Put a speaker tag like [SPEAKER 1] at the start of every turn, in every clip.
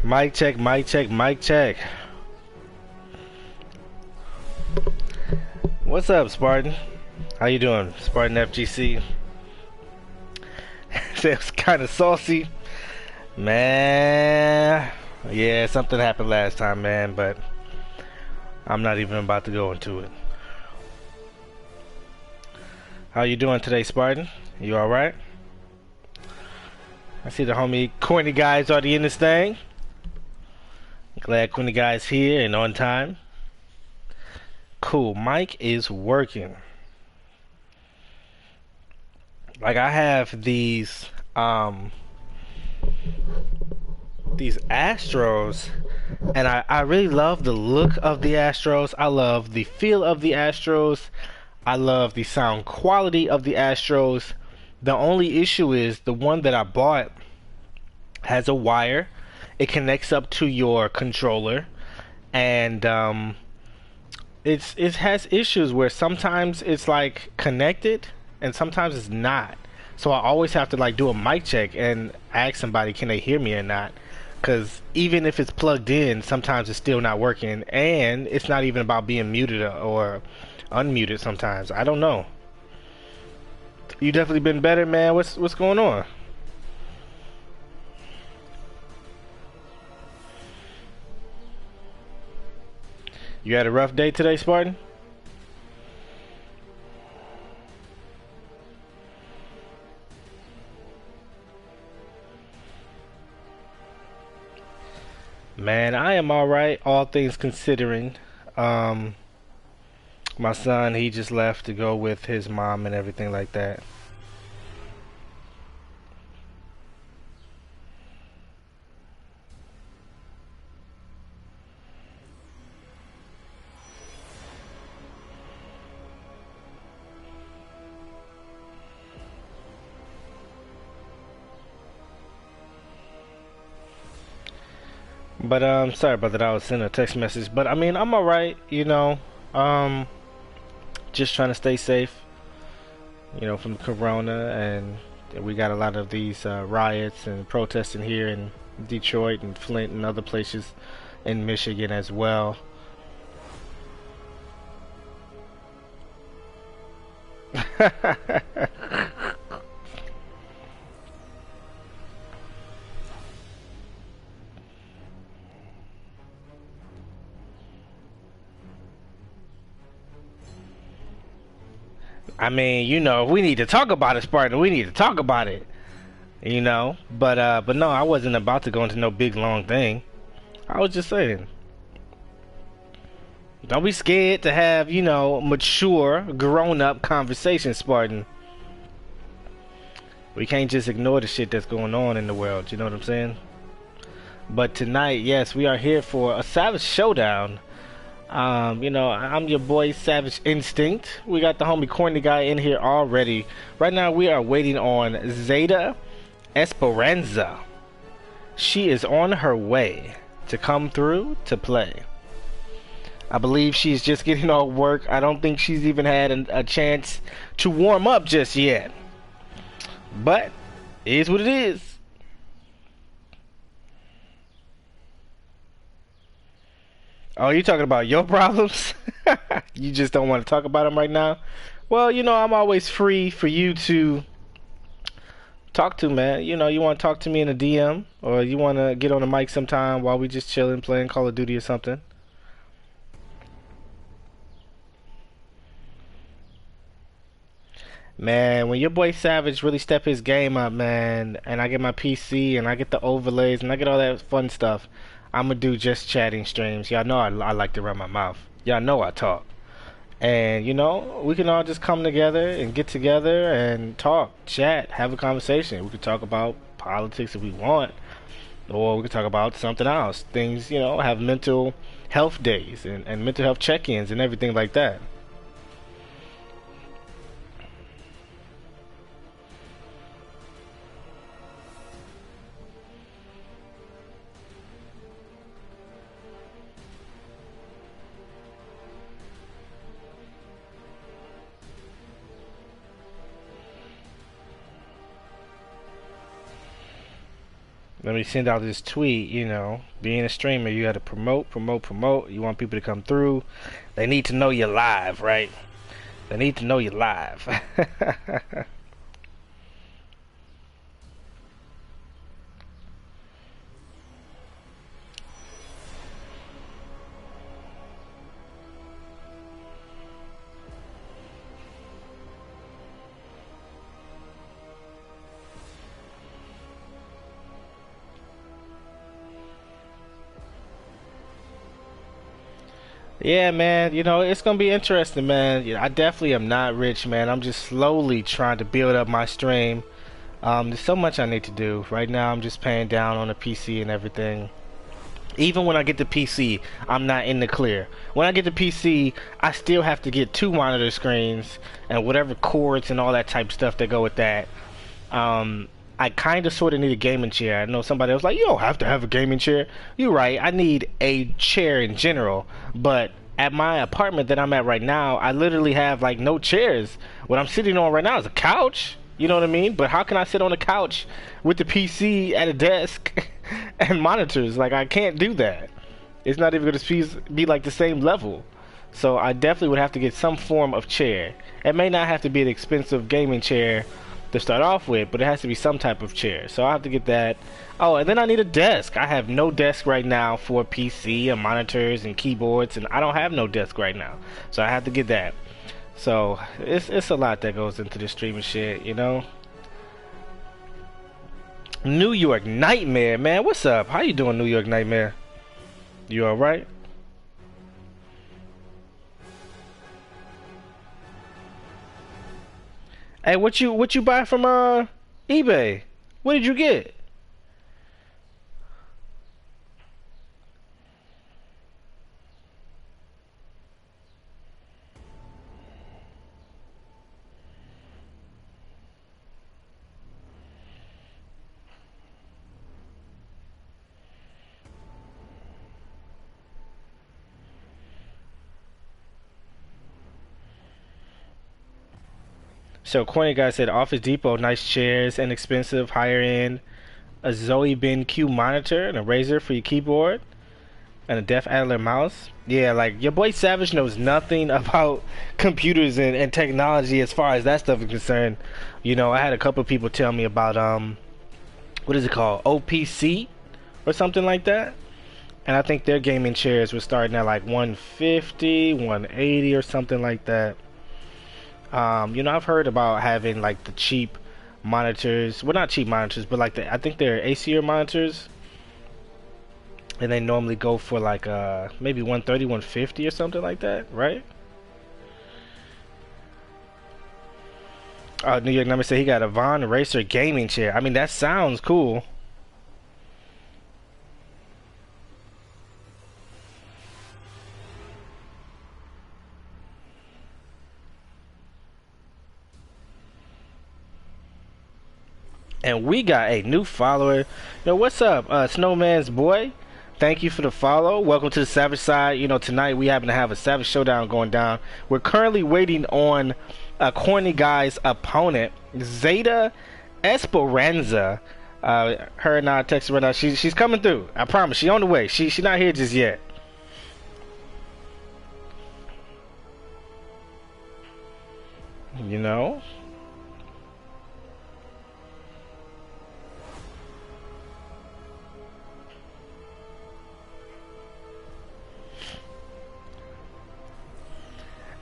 [SPEAKER 1] Mic check, mic check, mic check. What's up, Spartan? How you doing, Spartan FGC? It was kind of saucy. Man, yeah, something happened last time, man, but I'm not even about to go into it. How you doing today, Spartan? You alright? I see the homie CornyGuy's already in this thing. Glad CornyGuy's here and on time. Cool, mic is working. Like, I have these Astros, and I really love the look of the Astros. I love the feel of the Astros. I love the sound quality of the Astros. The only issue is the one that I bought has a wire. It connects up to your controller, and it has issues where sometimes it's like connected and sometimes it's not. So I always have to like do a mic check and ask somebody, can they hear me or not? Because even if it's plugged in, sometimes it's still not working, and it's not even about being muted or unmuted sometimes. I don't know. You definitely been better, man. What's going on? You had a rough day today, Spartan? Man, I am alright, all things considering. My son, he just left to go with his mom and everything like that. But sorry about that. I was sending a text message, but I mean, I'm all right. Just trying to stay safe. From Corona, and we got a lot of these riots and protesting here in Detroit and Flint and other places in Michigan as well. I mean, we need to talk about it, Spartan. We need to talk about it. But no, I wasn't about to go into no big long thing. I was just saying, don't be scared to have, mature, grown-up conversations, Spartan. We can't just ignore the shit that's going on in the world, you know what I'm saying? But tonight, yes, we are here for a Savage Showdown. I'm your boy Savage Instinct. We got the homie CornyGuyy in here already. Right now we are waiting on Z3TA Esperanza. She is on her way to come through to play. I believe she's just getting off work. I don't think she's even had a chance to warm up just yet. But it is what it is. Oh, you talking about your problems? You just don't want to talk about them right now? Well, I'm always free for you to talk to, man. You want to talk to me in a DM, or you want to get on the mic sometime while we just chilling, playing Call of Duty or something. Man, when your boy Savage really step his game up, man, and I get my PC and I get the overlays and I get all that fun stuff, I'm gonna do just chatting streams. Y'all know I like to run my mouth. Y'all know I talk. And, we can all just come together and get together and talk, chat, have a conversation. We can talk about politics if we want, or we can talk about something else. Things, have mental health days and mental health check-ins and everything like that. Let me send out this tweet. You know, being a streamer, you got to promote, promote, promote. You want people to come through. They need to know you're live, right? They need to know you're live. Yeah, man, you know, it's gonna be interesting, man. You know, I definitely am not rich, man. I'm just slowly trying to build up my stream. There's so much I need to do. Right now, I'm just paying down on the PC and everything. Even when I get the PC, I'm not in the clear. When I get the PC, I still have to get 2 monitor screens and whatever cords and all that type of stuff that go with that. I kind of sort of need a gaming chair. I know somebody was like, you don't have to have a gaming chair. You're right. I need a chair in general. But at my apartment that I'm at right now, I literally have like no chairs. What I'm sitting on right now is a couch. You know what I mean? But how can I sit on a couch with the PC at a desk and monitors? Like, I can't do that. It's not even going to be like the same level. So I definitely would have to get some form of chair. It may not have to be an expensive gaming chair to start off with, but it has to be some type of chair. So I have to get that. Oh, and then I need a desk. I have no desk right now for PC and monitors and keyboards, and I don't have no desk right now. So I have to get that. So it's a lot that goes into this streaming shit, you know. New York Nightmare, man. What's up? How you doing, New York Nightmare? You all right? Hey, what you buy from eBay? What did you get? So CornyGuyy said Office Depot, nice chairs, inexpensive, higher end, a Zoe Bin Q monitor, and a Razer for your keyboard, and a Def Adler mouse. Yeah, like your boy Savage knows nothing about computers and technology as far as that stuff is concerned. You know, I had a couple of people tell me about what is it called? OPC or something like that. And I think their gaming chairs were starting at like 150, 180 or something like that. You know, I've heard about having like the cheap monitors. Well, not cheap monitors, but like I think they're ACR monitors. And they normally go for like maybe 130, 150 or something like that, right? New York number said he got a Von Racer gaming chair. I mean, that sounds cool. And we got a new follower. Yo, what's up, Snowman's boy? Thank you for the follow. Welcome to the Savage side. You know, tonight we happen to have a Savage Showdown going down. We're currently waiting on CornyGuyy's opponent, Z3TA Esperanza. Her and I texted right now. She's coming through. I promise. She on the way. She's not here just yet. You know.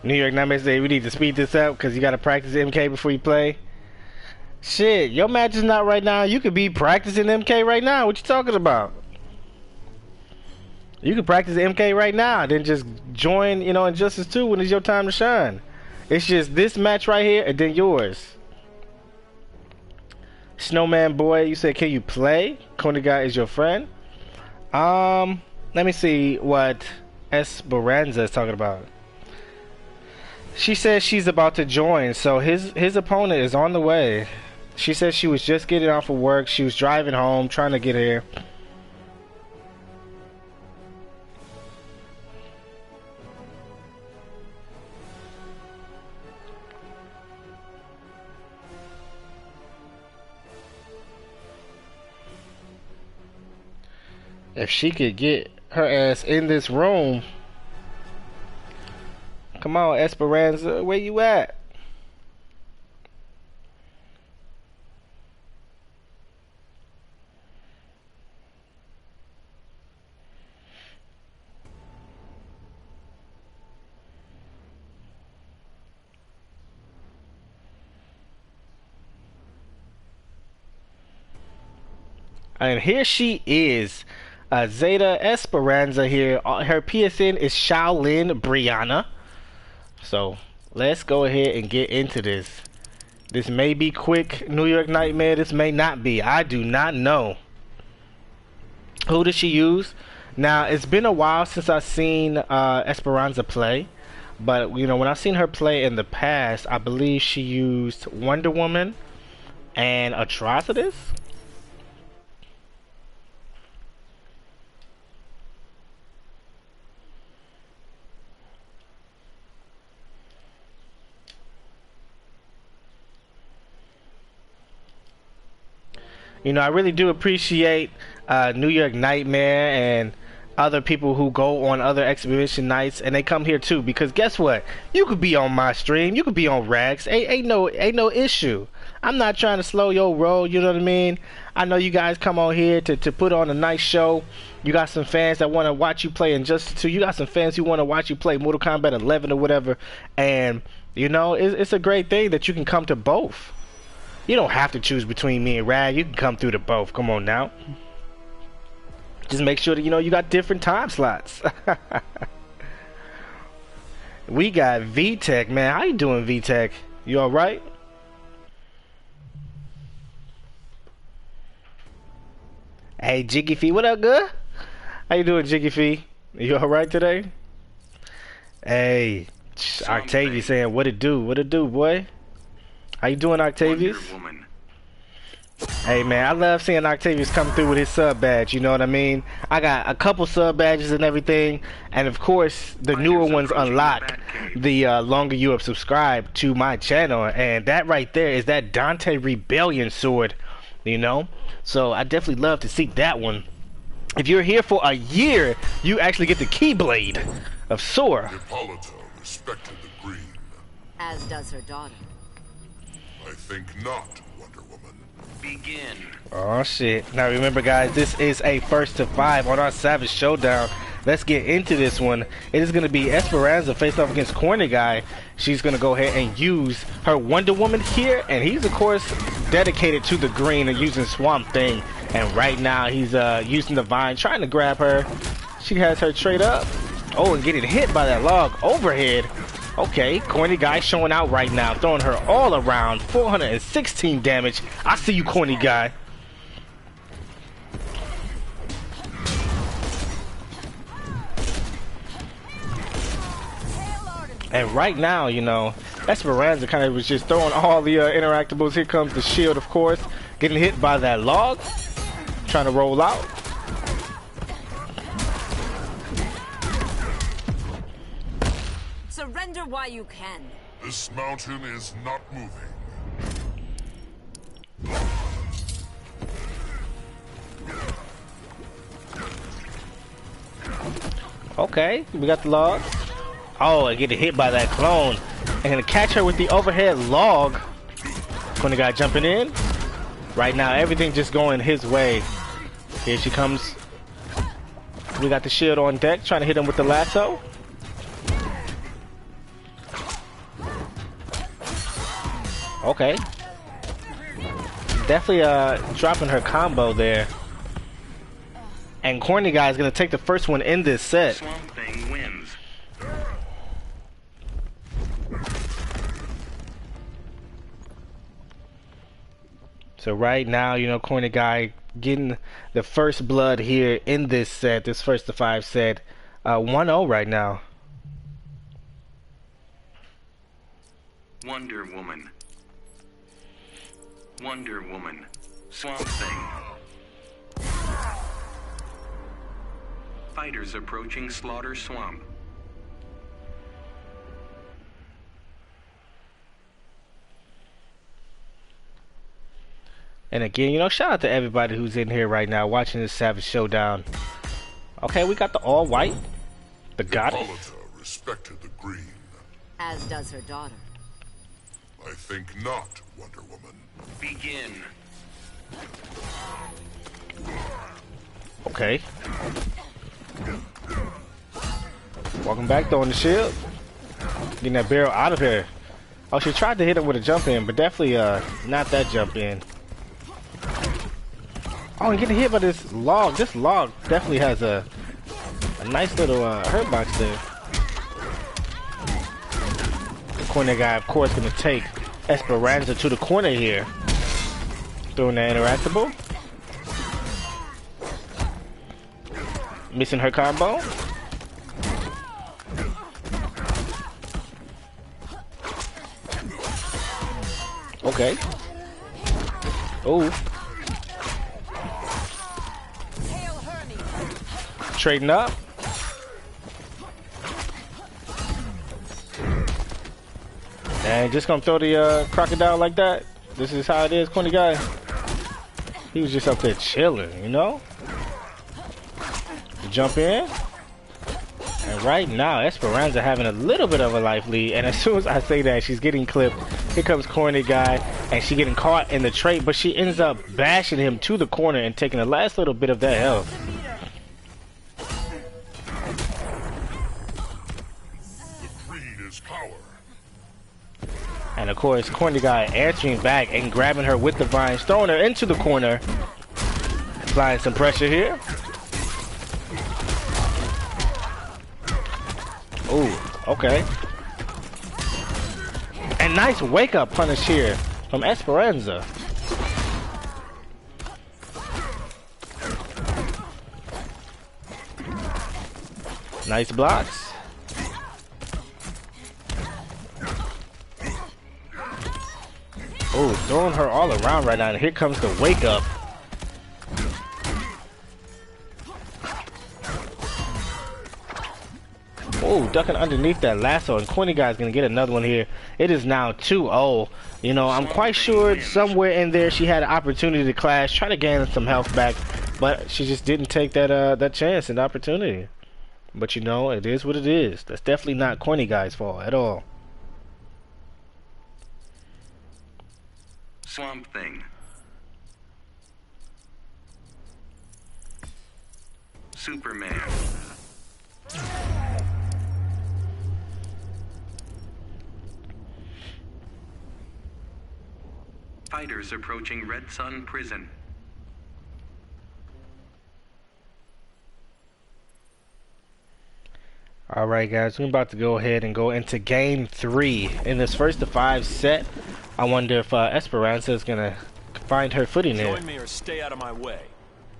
[SPEAKER 1] New York Nightmare say we need to speed this up because you got to practice MK before you play. Shit, your match is not right now. You could be practicing MK right now. What you talking about? You can practice MK right now, then just join, you know, Injustice 2 when it's your time to shine. It's just this match right here and then yours. Snowman boy, you said can you play? CornyGuyy is your friend. Let me see what Esperanza is talking about. She says she's about to join, so his opponent is on the way. She says she was just getting off of work. She was driving home, trying to get here. If she could get her ass in this room. Come on, Esperanza, where you at? And here she is, Z3TA Esperanza here. Her PSN is Shaolin Brianna. So let's go ahead and get into this. This may be quick New York Nightmare. This may not be. I do not know. Who does she use? Now, it's been a while since I've seen Esperanza play. But, you know, when I've seen her play in the past, I believe she used Wonder Woman and Atrocitus. You know, I really do appreciate New York Nightmare and other people who go on other exhibition nights, and they come here too. Because guess what? You could be on my stream, you could be on Rex. Ain't no issue. I'm not trying to slow your roll. You know what I mean? I know you guys come on here to put on a nice show. You got some fans that want to watch you play Injustice 2. You got some fans who want to watch you play Mortal Kombat 11 or whatever. And you know, it's a great thing that you can come to both. You don't have to choose between me and Rag. You can come through to both. Come on now. Just make sure that you know you got different time slots. We got V-Tech, man. How you doing, V-Tech? You all right? Hey, Jiggy Fee, what up, good? How you doing, Jiggy Fee? You all right today? Hey, Octavius saying, what it do? What it do, boy? How you doing, Octavius? Hey man, I love seeing Octavius come through with his sub badge, you know what I mean? I got a couple sub badges and everything, and of course the newer ones unlock the longer you have subscribed to my channel, and that right there is that Dante Rebellion sword, you know? So I definitely love to see that one. If you're here for a year, you actually get the Keyblade of Sora.
[SPEAKER 2] Hippolyta respected the Green.
[SPEAKER 3] As does her daughter.
[SPEAKER 2] I think not, Wonder Woman.
[SPEAKER 4] Begin.
[SPEAKER 1] Oh shit. Now remember guys, this is a 1st to 5 on our Savage Showdown. Let's get into this one. It is going to be Esperanza faced off against CornyGuyy. She's going to go ahead and use her Wonder Woman here, and he's of course dedicated to the green and using SwampKhing. And right now he's using the vine, trying to grab her. She has her trade up. Oh, and getting hit by that log overhead. Okay, CornyGuyy showing out right now, throwing her all around. 416 damage. I see you, CornyGuyy. And right now, you know, Esperanza kind of was just throwing all the interactables. Here comes the shield, of course. Getting hit by that log. Trying to roll out.
[SPEAKER 3] Surrender while you can.
[SPEAKER 2] This mountain is not moving.
[SPEAKER 1] Okay, we got the log. Oh, I get hit by that clone. And gonna catch her with the overhead log. CornyGuyy jumping in. Right now, everything just going his way. Here she comes. We got the shield on deck, trying to hit him with the lasso. Okay. Definitely dropping her combo there. And CornyGuyy is gonna take the first one in this set.
[SPEAKER 4] SwampKhing wins.
[SPEAKER 1] So right now, you know, CornyGuyy getting the first blood here in this set, this 1st to 5 set. 1-0 right now.
[SPEAKER 4] Wonder Woman. Wonder Woman. SwampKhing. Fighters approaching Slaughter Swamp.
[SPEAKER 1] And again, you know, shout out to everybody who's in here right now watching this Savage Showdown. Okay, we got the all white. The goddess.
[SPEAKER 2] Hippolyta respected the green.
[SPEAKER 3] As does her daughter.
[SPEAKER 2] I think not, Wonder Woman.
[SPEAKER 4] Begin.
[SPEAKER 1] Okay. Welcome back, throwing the shield. Getting that barrel out of here. Oh, she tried to hit him with a jump in, but definitely not that jump in. Oh, and getting hit by this log. This log definitely has a nice little hurt box there. The CornyGuyy, of course, gonna take Esperanza to the corner here. Throwing that interactable. Missing her combo. Okay. Oh. Trading up. And just gonna throw the crocodile like that. This is how it is, CornyGuyy. He was just up there chilling, you know? Jump in. And right now, Esperanza having a little bit of a life lead. And as soon as I say that, she's getting clipped. Here comes CornyGuyy, and she getting caught in the trait, but she ends up bashing him to the corner and taking the last little bit of that health.
[SPEAKER 2] Greed is power.
[SPEAKER 1] And of course, CornyGuyy answering back and grabbing her with the vines, throwing her into the corner. Applying some pressure here. Ooh, okay. And nice wake-up punish here from Esperanza. Nice blocks. Oh, throwing her all around right now. And here comes the wake-up. Oh, ducking underneath that lasso, and CornyGuyy is going to get another one here. It is now 2-0. You know, I'm quite sure somewhere in there she had an opportunity to clash, try to gain some health back, but she just didn't take that chance and opportunity. But you know, it is what it is. That's definitely not CornyGuy's fault at all.
[SPEAKER 4] SwampKhing. Superman. Fighters approaching Red Sun Prison.
[SPEAKER 1] Alright guys, we're about to go ahead and go into game 3. In this first of 5 set, I wonder if Esperanza is going to find her footing there.
[SPEAKER 5] Join me or stay out of my way.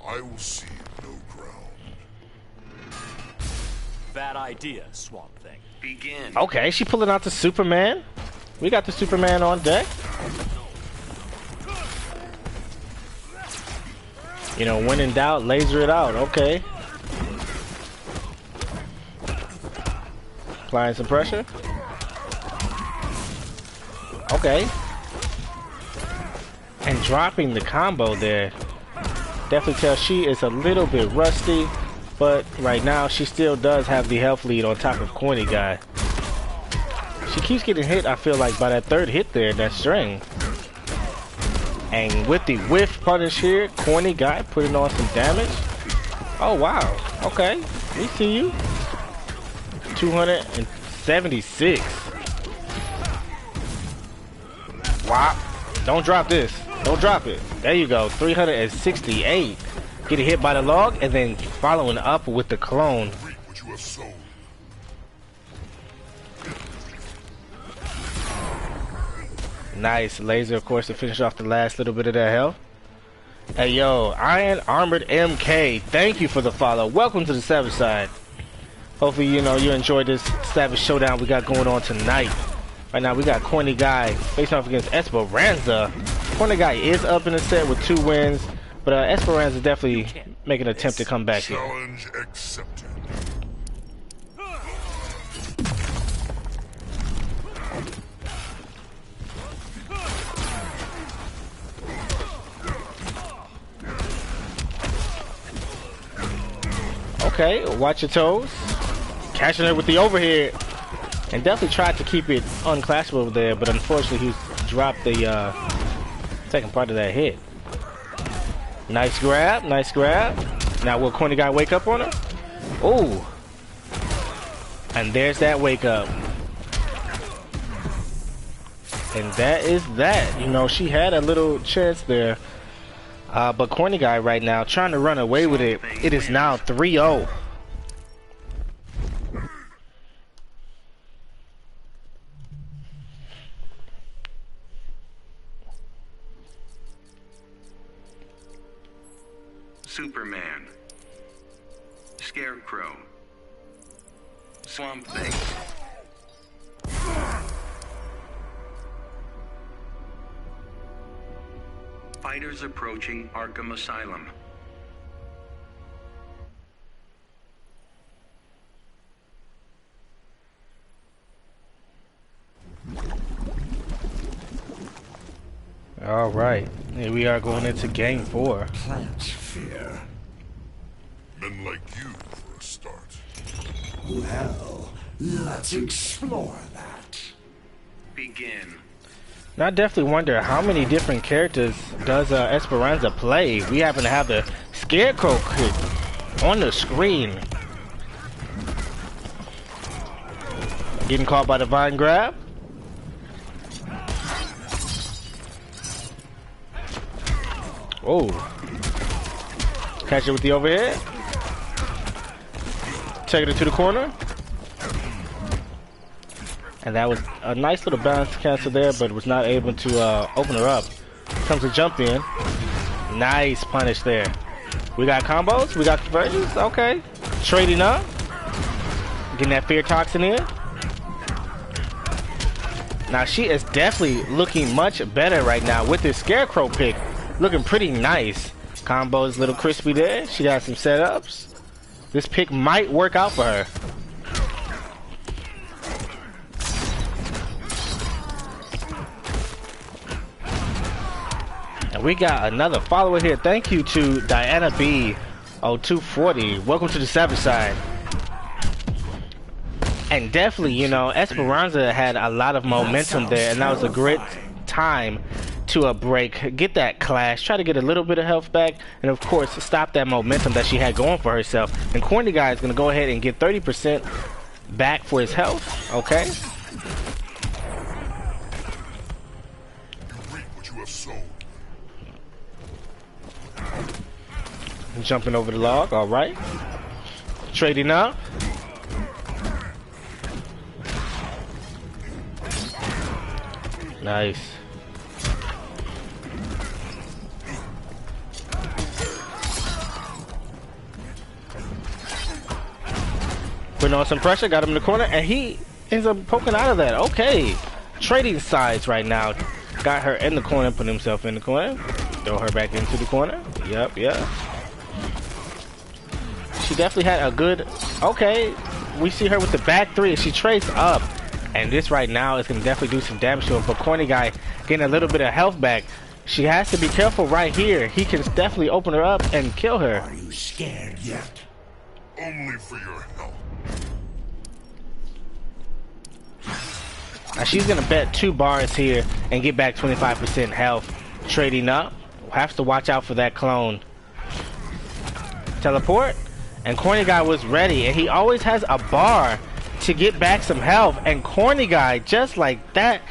[SPEAKER 2] I will see no ground.
[SPEAKER 5] Bad idea, SwampKhing.
[SPEAKER 4] Begin.
[SPEAKER 1] Okay, she pulling out the Superman. We got the Superman on deck. You know, when in doubt, laser it out. Okay. Applying some pressure. Okay. And dropping the combo there. Definitely tell she is a little bit rusty, but right now she still does have the health lead on top of CornyGuyy. She keeps getting hit, I feel like, by that third hit there, that string. And with the whiff punish here, CornyGuyy putting on some damage. Oh wow, okay, we see you. 276. Wow, don't drop this. Don't drop it. There you go, 368. Getting hit by the log and then following up with the clone.
[SPEAKER 2] Reap what you have sown.
[SPEAKER 1] Nice laser, of course, to finish off the last little bit of that health. Hey, yo, Iron Armored MK, thank you for the follow. Welcome to the Savage side. Hopefully, you know, you enjoyed this Savage Showdown we got going on tonight. Right now, we got CornyGuyy facing off against Esperanza. CornyGuyy is up in the set with 2 wins, but Esperanza definitely making an attempt to come back here.
[SPEAKER 2] Challenge accepted.
[SPEAKER 1] Okay, watch your toes. Catching her with the overhead. And definitely tried to keep it unclashable there, but unfortunately he dropped the second part of that hit. Nice grab, nice grab. Now will CornyGuyy wake up on her? Oh. And there's that wake up. And that is that. You know, she had a little chance there. But CornyGuyy right now trying to run away with it. It is now 3-0.
[SPEAKER 4] Superman. Scarecrow. SwampKhing. Fighters approaching Arkham Asylum.
[SPEAKER 1] All right, here we are going into game 4.
[SPEAKER 6] Plants fear.
[SPEAKER 2] Men like you for a start.
[SPEAKER 6] Well, let's explore that.
[SPEAKER 4] Begin.
[SPEAKER 1] Now I definitely wonder how many different characters does Esperanza play. We happen to have the Scarecrow kit on the screen. Getting caught by the vine grab. Oh. Catch it with the overhead. Taking it to the corner. And that was a nice little balance cancel there, but was not able to open her up. Comes a jump in. Nice punish there. We got combos. We got conversions. Okay. Trading up. Getting that fear toxin in. Now she is definitely looking much better right now with this Scarecrow pick. Looking pretty nice. Combos a little crispy there. She got some setups. This pick might work out for her. And we got another follower here. Thank you to Diana B. 0240. Welcome to the Savage side. And definitely, you know, Esperanza had a lot of momentum there, and that was a great time to break, get that clash, try to get a little bit of health back, and of course stop that momentum that she had going for herself. And CornyGuyy is going to go ahead and get 30% back for his health. Okay.
[SPEAKER 2] You reap what you have sown.
[SPEAKER 1] Jumping over the log. All right. Trading up. Nice. Putting on some pressure, got him in the corner, and he ends up poking out of that. Okay. Trading sides right now. Got her in the corner, put himself in the corner. Throw her back into the corner. Yep, yep. She definitely had a good... Okay. We see her with the back three. She trades up. And this right now is going to definitely do some damage to him. But CornyGuyy getting a little bit of health back. She has to be careful right here. He can definitely open her up and kill her.
[SPEAKER 6] Are you scared yet?
[SPEAKER 2] Only for your health.
[SPEAKER 1] Now she's going to bet 2 bars here and get back 25% health. Trading up. Have to watch out for that clone. Teleport. And CornyGuyy was ready. And he always has a bar to get back some health. And CornyGuyy, just like that,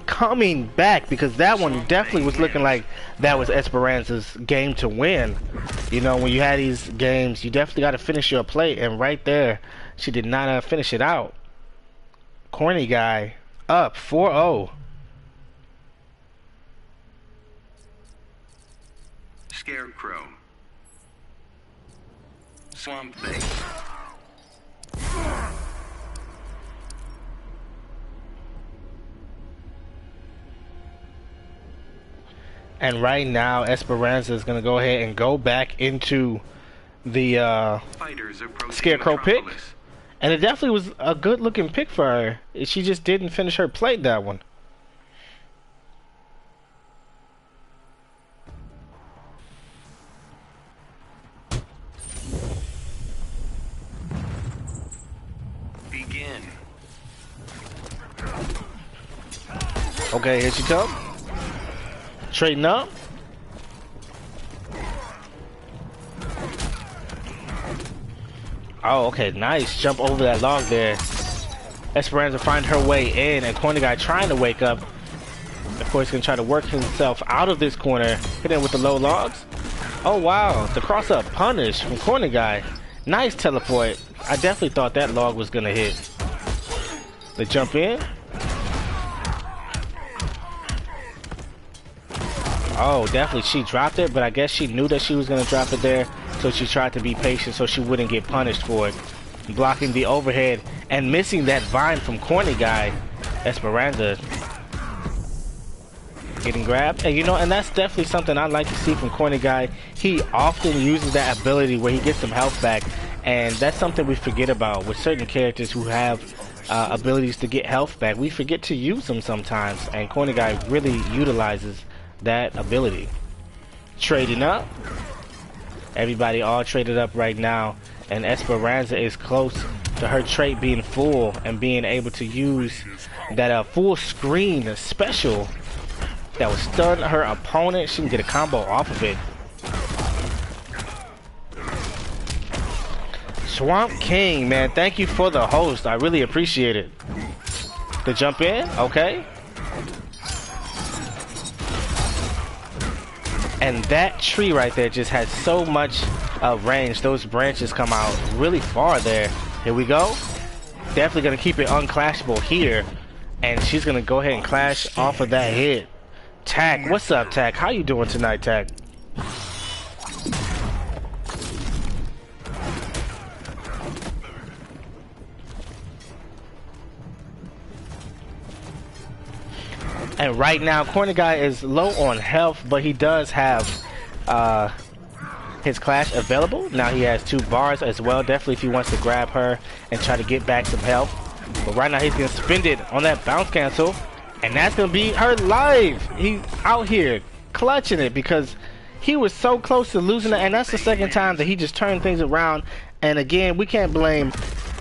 [SPEAKER 1] coming back, because that one definitely was looking like that was Esperanza's game to win. You know, when you had these games, you definitely got to finish your play, and right there, she did not finish it out. CornyGuyy up 4-0.
[SPEAKER 4] Scarecrow. SwampKhing.
[SPEAKER 1] And right now, Esperanza is going to go ahead and go back into the Scarecrow pick. And it definitely was a good looking pick for her. She just didn't finish her play, that one.
[SPEAKER 4] begin.
[SPEAKER 1] Okay, here she come. Trading up. Oh, okay, nice. Jump over that log there. Esperanza find her way in, and CornyGuyy trying to wake up. Of course, gonna try to work himself out of this corner. Hit him with the low logs. Oh wow, the cross up punish from CornyGuyy. Nice teleport. I definitely thought that log was gonna hit. The jump in. Oh, definitely she dropped it, but I guess she knew that she was gonna drop it there, so she tried to be patient so she wouldn't get punished for it. Blocking the overhead and missing that vine from CornyGuyy. Esperanza getting grabbed, and you know, and that's definitely something I like to see from CornyGuyy. He often uses that ability where he gets some health back, and that's something we forget about with certain characters who have abilities to get health back. We forget to use them sometimes, and CornyGuyy really utilizes that ability. Trading up. Everybody all traded up right now, and Esperanza is close to her trait being full and being able to use that full screen special that will stun her opponent. She can get a combo off of it. SwampKhing, man, thank you for the host. I really appreciate it. The jump in, okay. And that tree right there just has so much range. Those branches come out really far there. Here we go. Definitely gonna keep it unclashable here. And she's gonna go ahead and clash off of that hit. Tak, what's up, Tak? How you doing tonight, Tak? And right now, CornyGuyy is low on health, but he does have his clash available. Now he has 2 bars as well. Definitely if he wants to grab her and try to get back some health. But right now he's going to spend it on that bounce cancel. And that's going to be her life. He's out here clutching it because he was so close to losing it. And that's the second time that he just turned things around. And again, we can't blame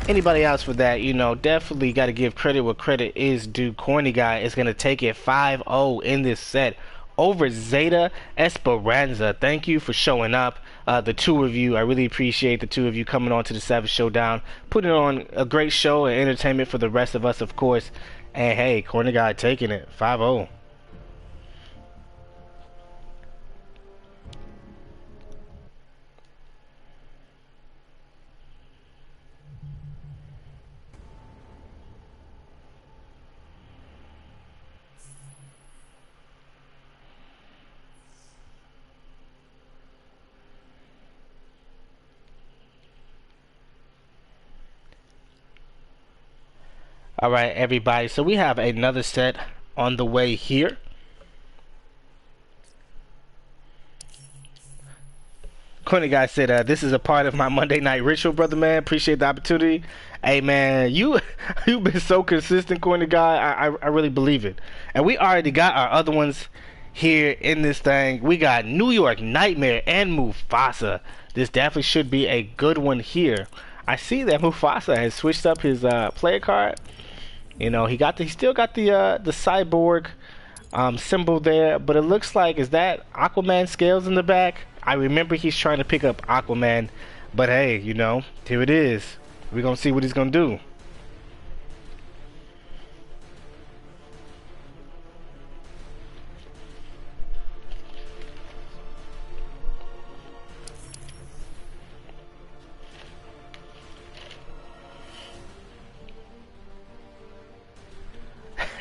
[SPEAKER 1] anybody else for that. You know, definitely got to give credit where credit is due. CornyGuyy is going to take it 5-0 in this set over Z3TA Esperanza. Thank you for showing up, the 2 of you. I really appreciate the 2 of you coming on to the Savage Showdown, putting on a great show and entertainment for the rest of us, of course. And hey, CornyGuyy taking it 5-0. All right, everybody, so we have another set on the way here. CornyGuyy said, this is a part of my Monday night ritual, brother, man. Appreciate the opportunity. Hey, man, you've been so consistent, CornyGuyy. I really believe it. And we already got our other ones here in this thing. We got New York Nightmare and Mufasa. This definitely should be a good one here. I see that Mufasa has switched up his player card. You know, he still got the cyborg symbol there, but it looks like, is that Aquaman scales in the back? I remember he's trying to pick up Aquaman, but hey, you know, here it is. We're gonna see what he's gonna do.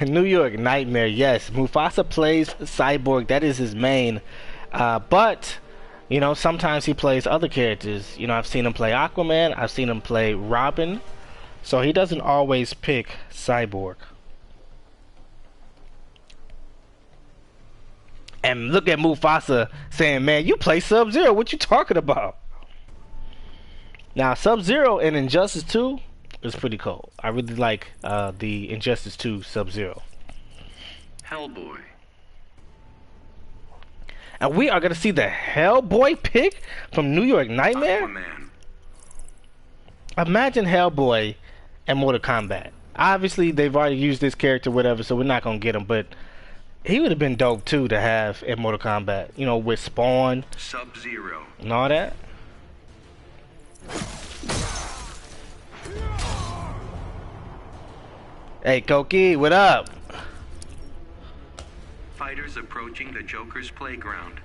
[SPEAKER 1] New York Nightmare, yes. Mufasa plays Cyborg. That is his main. But, you know, sometimes he plays other characters. You know, I've seen him play Aquaman. I've seen him play Robin. So he doesn't always pick Cyborg. And look at Mufasa saying, man, you play Sub-Zero. What you talking about? Now, Sub-Zero in Injustice 2 is pretty cool. I really like the Injustice 2 Sub-Zero.
[SPEAKER 4] Hellboy.
[SPEAKER 1] And we are going to see the Hellboy pick from New York Nightmare?
[SPEAKER 4] Aquaman.
[SPEAKER 1] Imagine Hellboy in Mortal Kombat. Obviously, they've already used this character, whatever, so we're not gonna get him. But he would have been dope too to have in Mortal Kombat. You know, with Spawn,
[SPEAKER 4] Sub-Zero.
[SPEAKER 1] and all that. Hey, Koki, what up?
[SPEAKER 4] Fighters approaching the Joker's playground.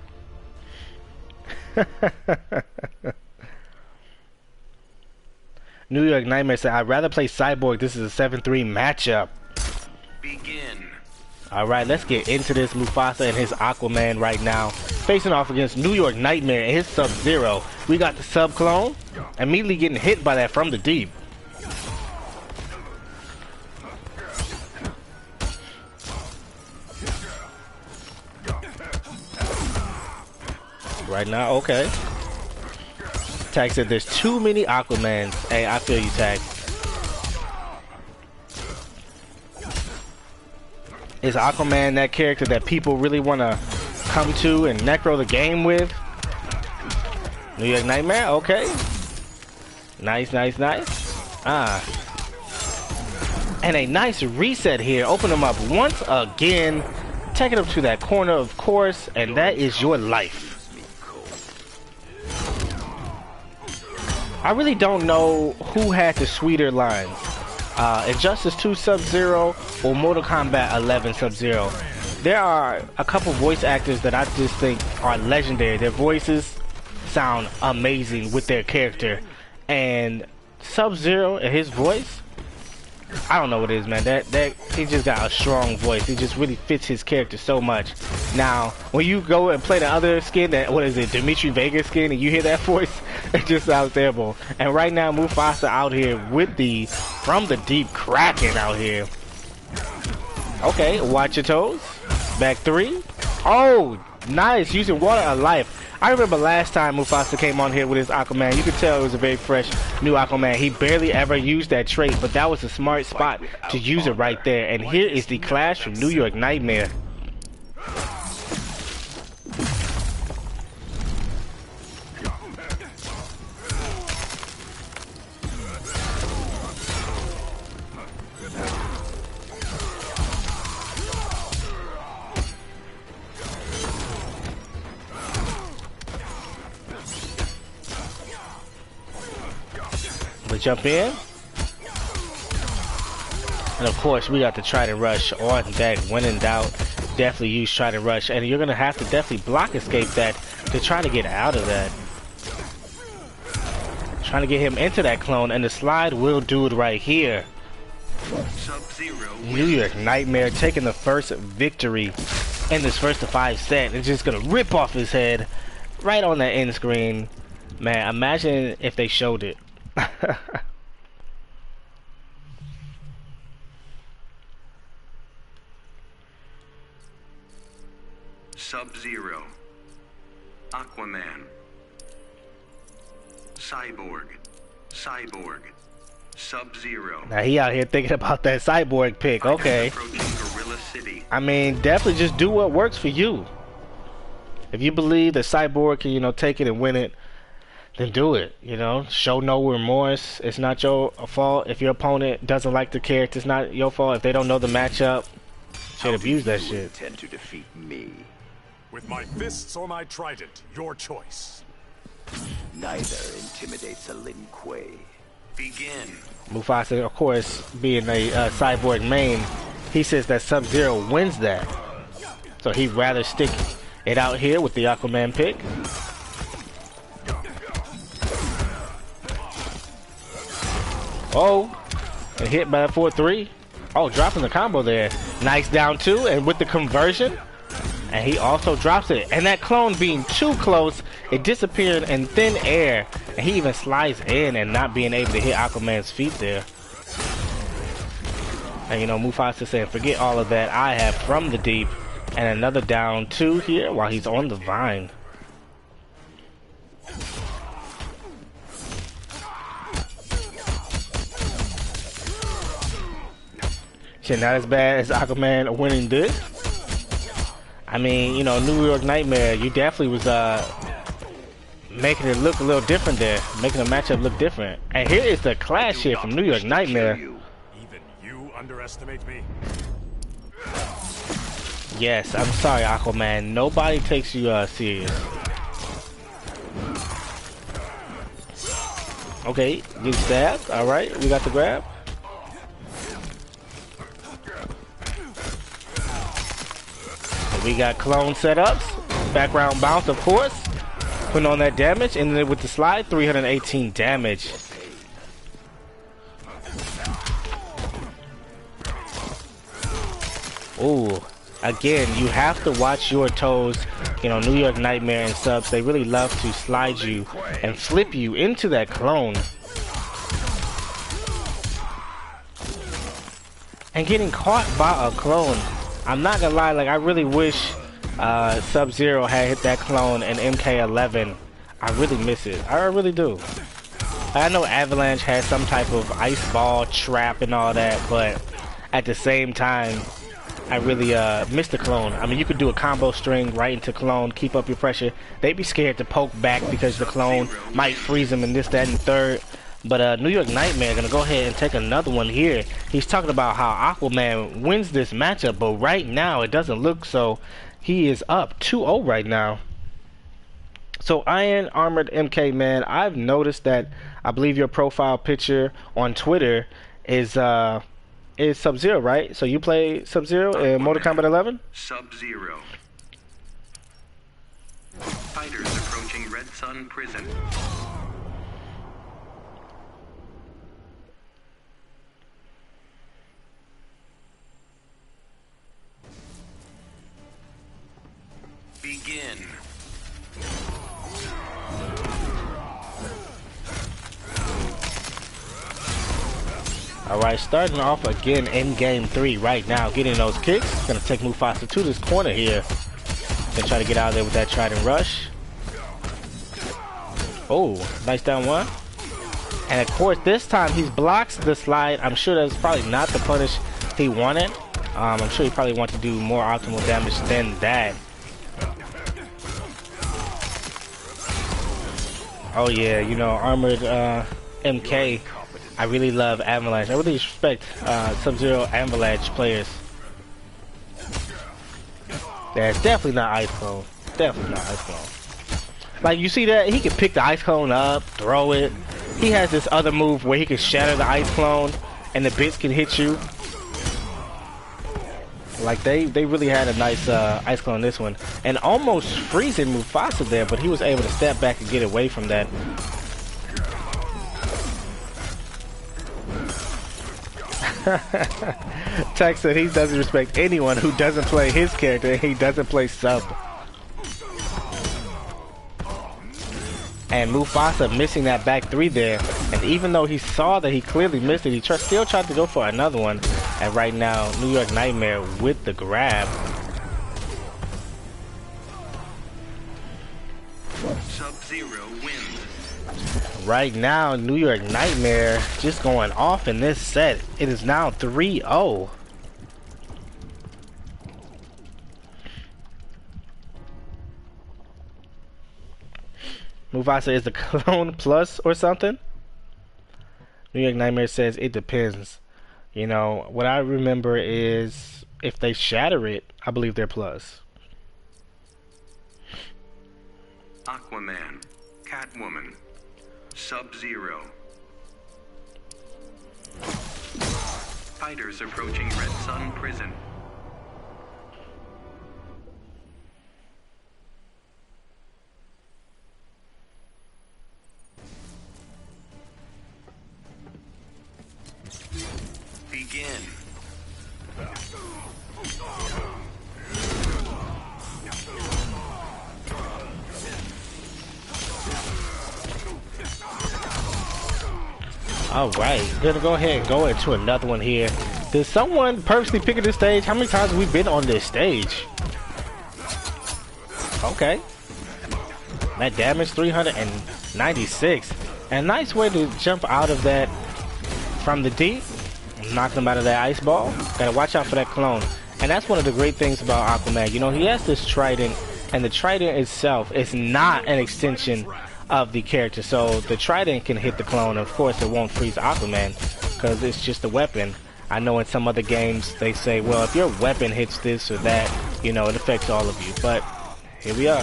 [SPEAKER 1] New York Nightmare said, I'd rather play Cyborg. This is a 7-3 matchup.
[SPEAKER 4] Begin.
[SPEAKER 1] Alright, let's get into this. Mufasa and his Aquaman right now, facing off against New York Nightmare and his Sub-Zero. We got the sub-clone, immediately getting hit by that from the deep. Right now, okay. Tag said there's too many Aquamans. Hey, I feel you, Tag. Is Aquaman that character that people really want to come to and necro the game with? New York Nightmare, okay. Nice, nice, nice. And a nice reset here. Open them up once again. Take it up to that corner, of course, and that is your life. I really don't know who had the sweeter lines. Injustice 2 Sub-Zero or Mortal Kombat 11 Sub-Zero. There are a couple voice actors that I just think are legendary. Their voices sound amazing with their character. And Sub-Zero and his voice, I don't know what it is, man. That he just got a strong voice. He just really fits his character so much. Now, when you go and play the other skin, that what is it, Dimitri Vegas skin, and you hear that voice, it just sounds terrible. And right now, Mufasa out here with the from the deep Kraken out here. Okay, watch your toes. Back three. Oh, nice, using water of life. I remember last time Mufasa came on here with his Aquaman, you could tell it was a very fresh new Aquaman. He barely ever used that trait, but that was a smart spot to use it right there. And here is the clash from New York Nightmare. We jump in, and of course we got the Trident Rush on deck. When in doubt, definitely use Trident Rush, and you're gonna have to definitely block escape that to try to get out of that. Trying to get him into that clone, and the slide will do it right here. New York Nightmare taking the first victory in this first of 5 set. It's just gonna rip off his head right on that end screen. Man, imagine if they showed it.
[SPEAKER 4] Sub-Zero, Aquaman, Cyborg, Sub-Zero.
[SPEAKER 1] Now he out here thinking about that Cyborg pick. Okay. I mean, definitely just do what works for you. If you believe that Cyborg can, you know, take it and win it, then do it. You know, show no remorse. It's not your fault if your opponent doesn't like the character. It's not your fault if they don't know the matchup. Should abuse that shit.
[SPEAKER 7] Intend to defeat me.
[SPEAKER 5] With my fists or my trident, your choice.
[SPEAKER 7] Neither intimidates a Lin Kuei.
[SPEAKER 4] Begin.
[SPEAKER 1] Mufasa, of course, being a Cyborg main, he says that Sub-Zero wins that. So he'd rather stick it out here with the Aquaman pick. Oh, and hit by a 4-3. Oh, dropping the combo there. Nice down 2, and with the conversion, and he also drops it. And that clone being too close, it disappeared in thin air, and he even slides in and not being able to hit Aquaman's feet there. And you know, Mufasa saying, forget all of that, I have from the deep. And another down 2 here while he's on the vine. Shit, not as bad as Aquaman winning this. I mean, you know, New York Nightmare, you definitely was making it look a little different there, making the matchup look different. And here is the clash here from New York Nightmare.
[SPEAKER 5] Even you underestimate me?
[SPEAKER 1] Yes, I'm sorry, Aquaman. Nobody takes you serious. Okay, get stabbed. All right, we got the grab. We got clone setups, background bounce, of course, putting on that damage, and then with the slide, 318 damage. Ooh, again, you have to watch your toes. You know, New York Nightmare and subs, they really love to slide you and flip you into that clone. And getting caught by a clone, I'm not gonna lie, like I really wish Sub-Zero had hit that clone in MK11. I really miss it. I really do. I know Avalanche has some type of ice ball trap and all that, but at the same time, I really miss the clone. I mean, you could do a combo string right into clone, keep up your pressure. They'd be scared to poke back because the clone might freeze them and this, that, and third. But New York Nightmare gonna go ahead and take another one here. He's talking about how Aquaman wins this matchup, but right now it doesn't look so. He is up 2-0 right now. So Iron Armored MK, man, I've noticed that I believe your profile picture on Twitter is Sub-Zero, right? So you play Sub-Zero in Mortal Kombat 11?
[SPEAKER 4] Sub-Zero. Fighters approaching Red Sun Prison. Begin.
[SPEAKER 1] Alright, starting off again in game 3 right now, getting those kicks. Gonna take Mufasa to this corner here. Gonna try to get out of there with that Trident Rush. Oh, nice down one. And of course, this time he blocks the slide. I'm sure that's probably not the punish he wanted. I'm sure he probably wants to do more optimal damage than that. Oh yeah, you know, Armored MK, I really love Avalanche. I really respect Sub-Zero Avalanche players. Yeah, it's definitely not Ice Clone. Definitely not Ice Clone. Like, you see that? He can pick the Ice Clone up, throw it. He has this other move where he can shatter the Ice Clone and the bits can hit you. Like, they really had a nice Ice Clone in this one. And almost freezing Mufasa there, but he was able to step back and get away from that. Tex said he doesn't respect anyone who doesn't play his character and he doesn't play sub. And Mufasa missing that back 3 there. And even though he saw that he clearly missed it, he still tried to go for another one. And right now, New York Nightmare with the grab.
[SPEAKER 4] Sub-Zero wins.
[SPEAKER 1] Right now, New York Nightmare just going off in this set. It is now 3-0. Mufasa is the clone plus or something? New York Nightmare says it depends. You know, what I remember is if they shatter it, I believe they're plus.
[SPEAKER 4] Aquaman. Catwoman. Sub-Zero. Fighters approaching Red Sun Prison. Begin.
[SPEAKER 1] Alright, gonna go ahead and go into another one here. Did someone purposely pick this stage? How many times have we been on this stage? Okay. That damage, 396. And a nice way to jump out of that from the deep. Knock them out of that ice ball. Gotta watch out for that clone. And that's one of the great things about Aquaman. You know, he has this trident, and the trident itself is not an extension of the character. So the trident can hit the clone. Of course, it won't freeze Aquaman because it's just a weapon. I know in some other games they say, well, if your weapon hits this or that, you know, it affects all of you. But here we are.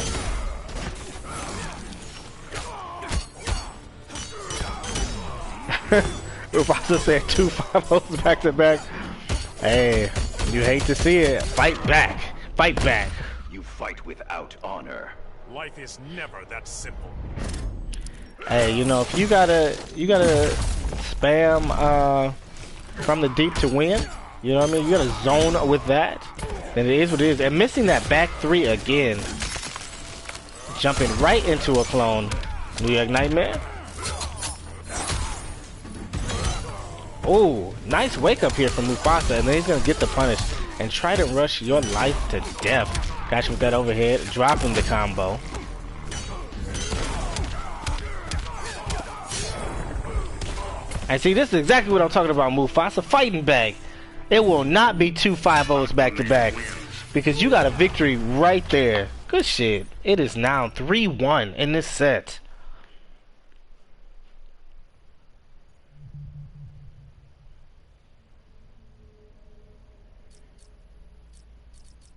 [SPEAKER 1] Mufasa said 2 5-0s back to back. Hey, you hate to see it. Fight back. Fight back.
[SPEAKER 7] You fight without honor.
[SPEAKER 5] Life is never that simple.
[SPEAKER 1] Hey, you know, if you gotta spam from the deep to win, you know what I mean? You gotta zone with that, then it is what it is. And missing that back 3 again, jumping right into a clone. New York Nightmare. Oh, nice wake up here from Mufasa, and then he's gonna get the punish and try to rush your life to death. Got you with that overhead, dropping the combo. And see, this is exactly what I'm talking about, Mufasa. Fighting back. It will not be 2 5-0s back to back because you got a victory right there. Good shit. It is now 3-1 in this set.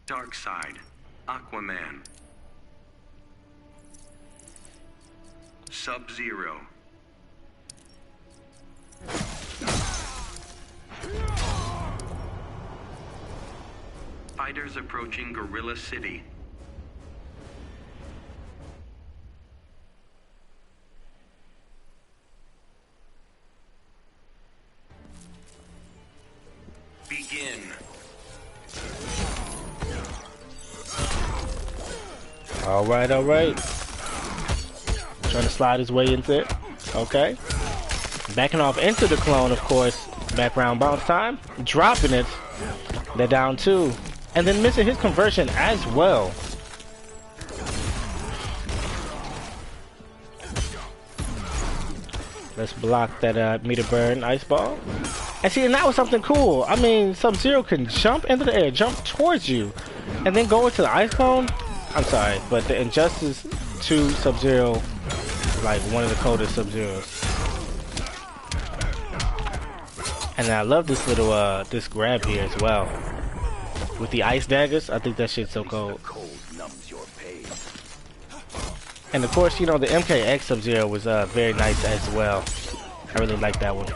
[SPEAKER 4] Darkseid, Aquaman. Sub-Zero. Fighters approaching Gorilla City. Begin.
[SPEAKER 1] All right, all right. Trying to slide his way into it. Okay. Backing off into the clone, of course. Background bounce time. Dropping it. They're down 2. And then missing his conversion as well. Let's block that meter burn ice ball. And see, and that was something cool. I mean, Sub-Zero can jump into the air, jump towards you, and then go into the ice cone. I'm sorry, but the Injustice 2 Sub-Zero is like one of the coldest Sub-Zeros. And I love this little this grab here as well. With the ice daggers, I think that shit's so cold. And of course, you know, the MKX Sub-Zero was very nice as well. I really like that one.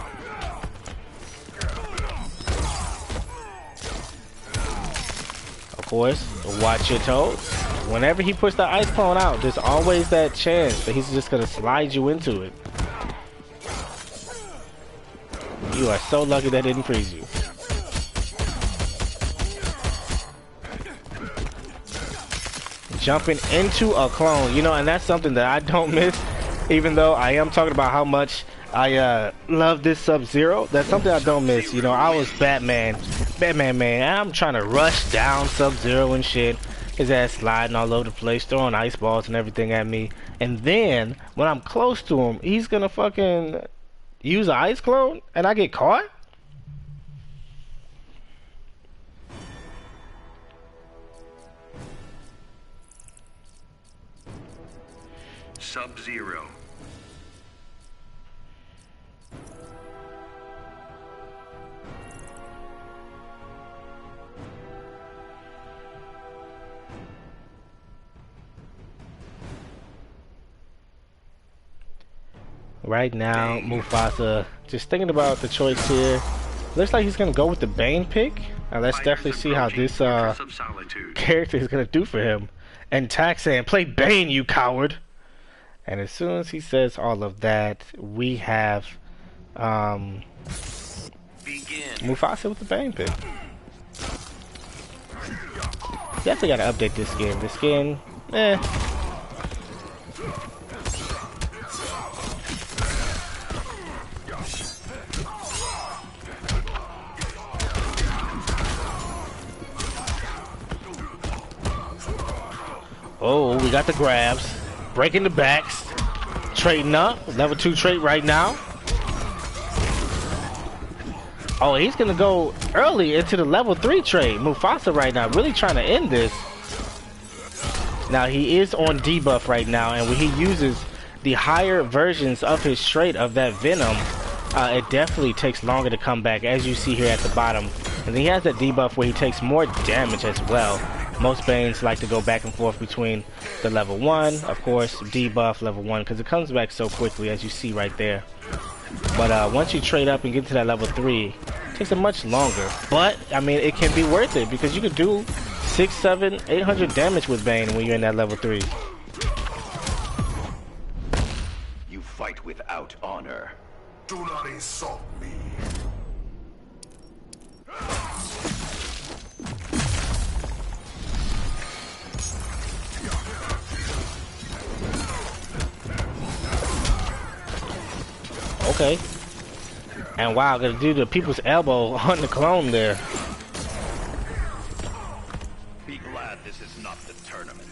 [SPEAKER 1] Of course, watch your toes. Whenever he puts the ice clone out, there's always that chance that he's just gonna slide you into it. You are so lucky that didn't freeze you. Jumping into a clone, you know, and that's something that I don't miss, even though I am talking about how much I love this Sub-Zero. That's something I don't miss. You know, I was Batman man, and I'm trying to rush down Sub-Zero and shit. His ass sliding all over the place, throwing ice balls and everything at me. And then, when I'm close to him, he's gonna fucking use an ice clone, and I get caught?
[SPEAKER 4] Sub-Zero.
[SPEAKER 1] Right now, Mufasa, just thinking about the choice here. Looks like he's gonna go with the Bane pick. Now let's definitely see how this character is gonna do for him. And Taxan, play Bane, you coward! And as soon as he says all of that, we have Mufasa with the Bane pick. Definitely gotta update this skin. The skin, Oh, we got the grabs. Breaking the backs. Trading up. Level 2 trait right now. Oh, he's going to go early into the level 3 trait. Mufasa right now. Really trying to end this. Now, he is on debuff right now. And when he uses the higher versions of his trait of that Venom, it definitely takes longer to come back, as you see here at the bottom. And then he has that debuff where he takes more damage as well. Most Banes like to go back and forth between the level 1, of course, debuff level 1, because it comes back so quickly, as you see right there. But once you trade up and get to that level 3, it takes a much longer. But, I mean, it can be worth it, because you could do 6, 7, 800 damage with Bane when you're in that level 3.
[SPEAKER 7] You fight without honor.
[SPEAKER 2] Do not insult me.
[SPEAKER 1] Okay. And wow, gonna do the people's elbow on the clone there.
[SPEAKER 7] Be glad this is not the tournament.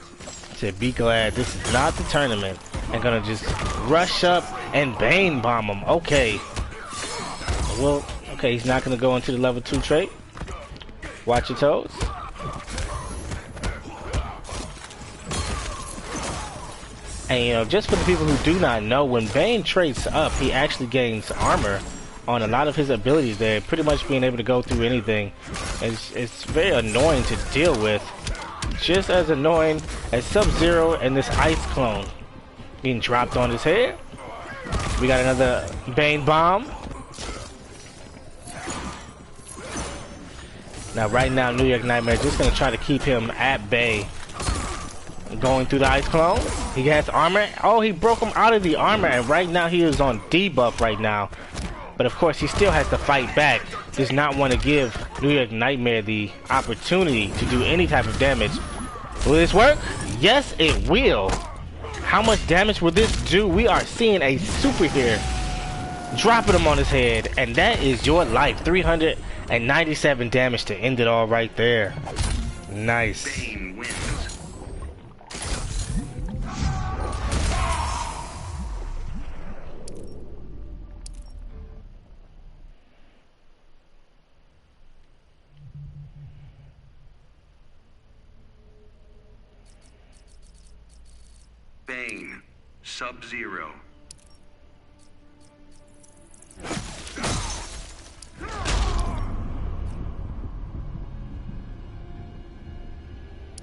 [SPEAKER 1] Said, be glad this is not the tournament. And gonna just rush up and Bane bomb him. Okay. Well, okay, he's not gonna go into the level 2 trait. Watch your toes. And you know, just for the people who do not know, when Bane traits up, he actually gains armor on a lot of his abilities there, pretty much being able to go through anything. It's very annoying to deal with. Just as annoying as Sub-Zero and this ice clone. Being dropped on his head. We got another Bane bomb. Now right now, New York Nightmare just gonna try to keep him at bay. Going through the ice clone. He has armor. Oh, he broke him out of the armor, and right now he is on debuff right now. But of course, he still has to fight back. Does not want to give New York Nightmare the opportunity to do any type of damage. Will this work? Yes, it will. How much damage will this do? We are seeing a super here. Dropping him on his head, and that is your life. 397 damage to end it all right there. Nice.
[SPEAKER 4] Bane wins. Bane, Sub-Zero.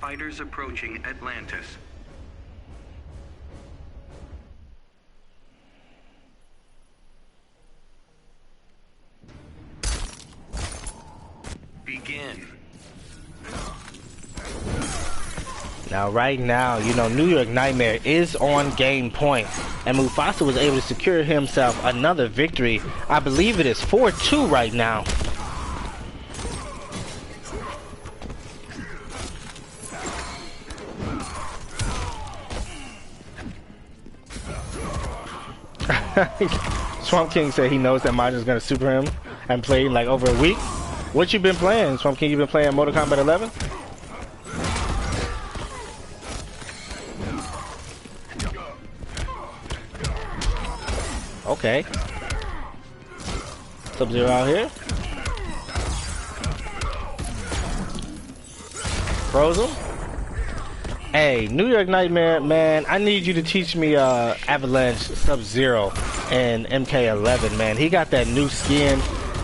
[SPEAKER 4] Fighters approaching Atlantis. Begin.
[SPEAKER 1] Now right now, you know, New York Nightmare is on game point, and Mufasa was able to secure himself another victory. I believe it is 4-2 right now. SwampKhing said he knows that Majo's gonna super him and play like over a week. What you been playing, SwampKhing? You been playing Mortal Kombat 11? Okay. Sub-Zero out here. Froze him. Hey, New York Nightmare, man, I need you to teach me Avalanche Sub-Zero and MK11, man. He got that new skin,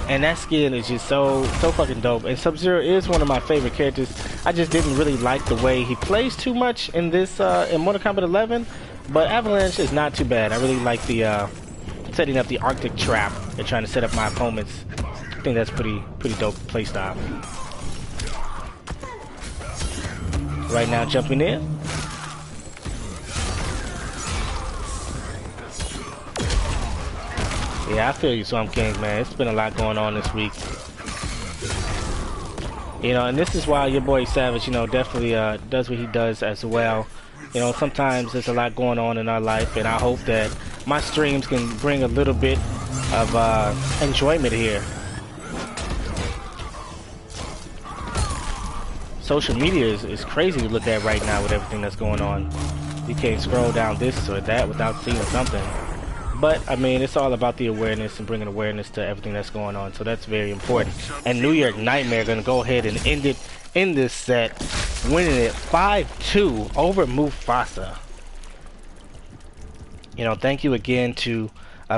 [SPEAKER 1] and that skin is just so fucking dope. And Sub-Zero is one of my favorite characters. I just didn't really like the way he plays too much in this in Mortal Kombat 11, but Avalanche is not too bad. I really like the setting up the Arctic trap and trying to set up my opponents. I think that's pretty dope playstyle. Right now, jumping in. Yeah, I feel you, SwampKhing, man. It's been a lot going on this week. You know, and this is why your boy Savage, you know, definitely does what he does as well. You know, sometimes there's a lot going on in our life, and I hope that my streams can bring a little bit of enjoyment here. Social media is crazy to look at right now with everything that's going on. You can't scroll down this or that without seeing something. But, I mean, it's all about the awareness and bringing awareness to everything that's going on. So that's very important. And New York Nightmare going to go ahead and end it in this set, winning it 5-2 over Mufasa. You know, thank you again to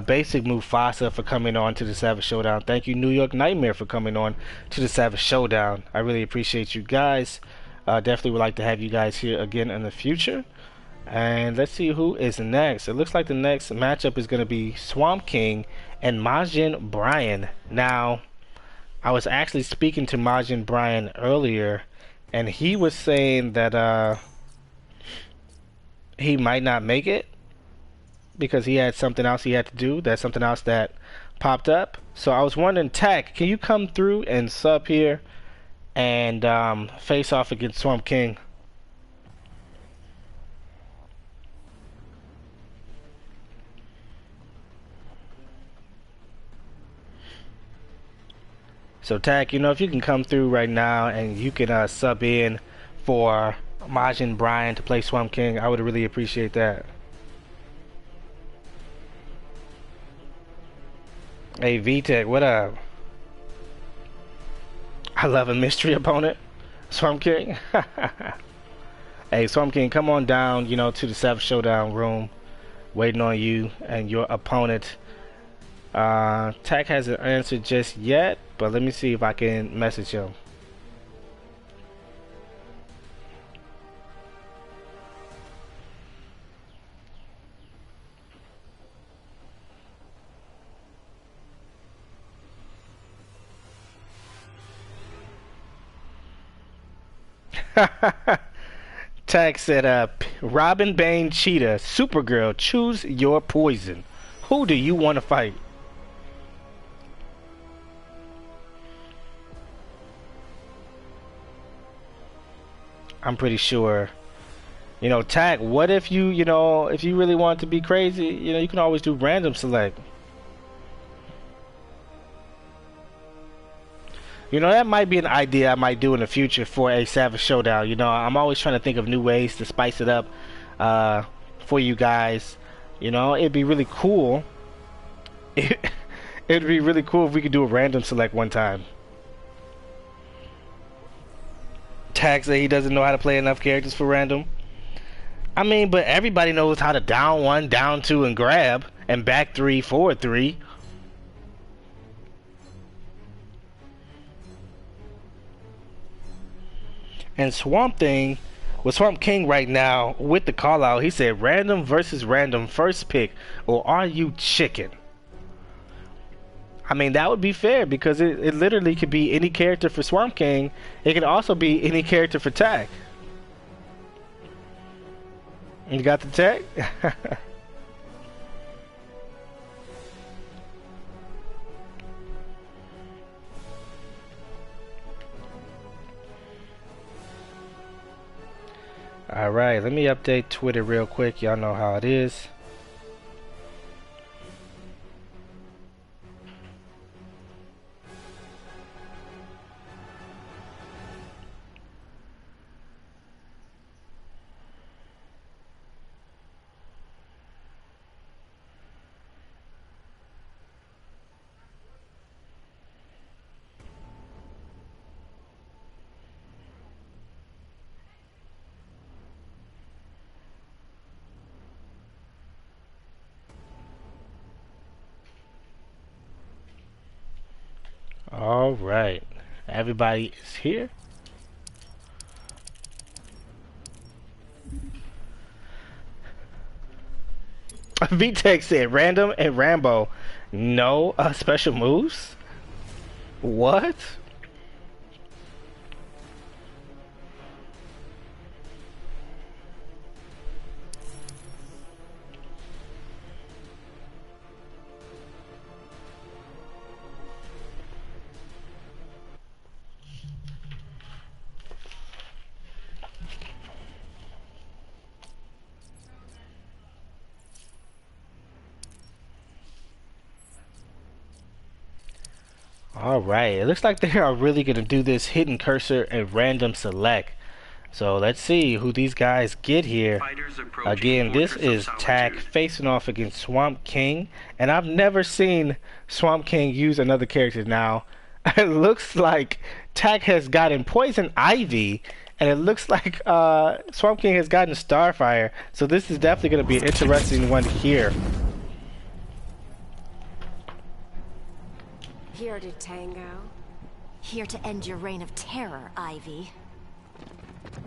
[SPEAKER 1] Basic Mufasa for coming on to the Savage Showdown. Thank you, New York Nightmare, for coming on to the Savage Showdown. I really appreciate you guys. Definitely would like to have you guys here again in the future. And let's see who is next. It looks like the next matchup is going to be SwampKhing and Majin Brian. Now, I was actually speaking to Majin Brian earlier, and he was saying that he might not make it because he had something else he had to do. That's something else that popped up. So I was wondering, Tak, can you come through and sub here and face off against SwampKhing? So Tak, you know, if you can come through right now and you can sub in for Majin Brian to play SwampKhing, I would really appreciate that. Hey VTech, what up? I love a mystery opponent, SwampKhing. Hey SwampKhing, come on down, you know, to the Savage Showdown room, waiting on you and your opponent. Tak hasn't answered just yet, but let me see if I can message him. Tak said, Robin, Bane, Cheetah, Supergirl, choose your poison. Who do you want to fight? I'm pretty sure, you know, Tak, what if you know, if you really want to be crazy, you know, you can always do random select. You know, that might be an idea I might do in the future for a Savage Showdown. You know, I'm always trying to think of new ways to spice it up for you guys. You know, it'd be really cool. It'd be really cool if we could do a random select one time. Tak said he doesn't know how to play enough characters for random. I mean, but everybody knows how to down one, down two, and grab, and back three, forward three. And SwampKhing right now with the call out, he said random versus random first pick, or are you chicken? I mean, that would be fair because it literally could be any character for SwampKhing. It could also be any character for Tak. You got the Tak? Alright, let me update Twitter real quick. Y'all know how it is. All right, everybody is here. VTech said random and Rambo, no special moves. What? Alright, it looks like they are really going to do this hidden cursor and random select. So let's see who these guys get here. Again, this is Tak facing off against SwampKhing. And I've never seen SwampKhing use another character. Now, it looks like Tak has gotten Poison Ivy And it looks like SwampKhing has gotten Starfire, so this is definitely going to be an interesting one here.
[SPEAKER 8] Here to tango.
[SPEAKER 3] Here to end your reign of terror, Ivy.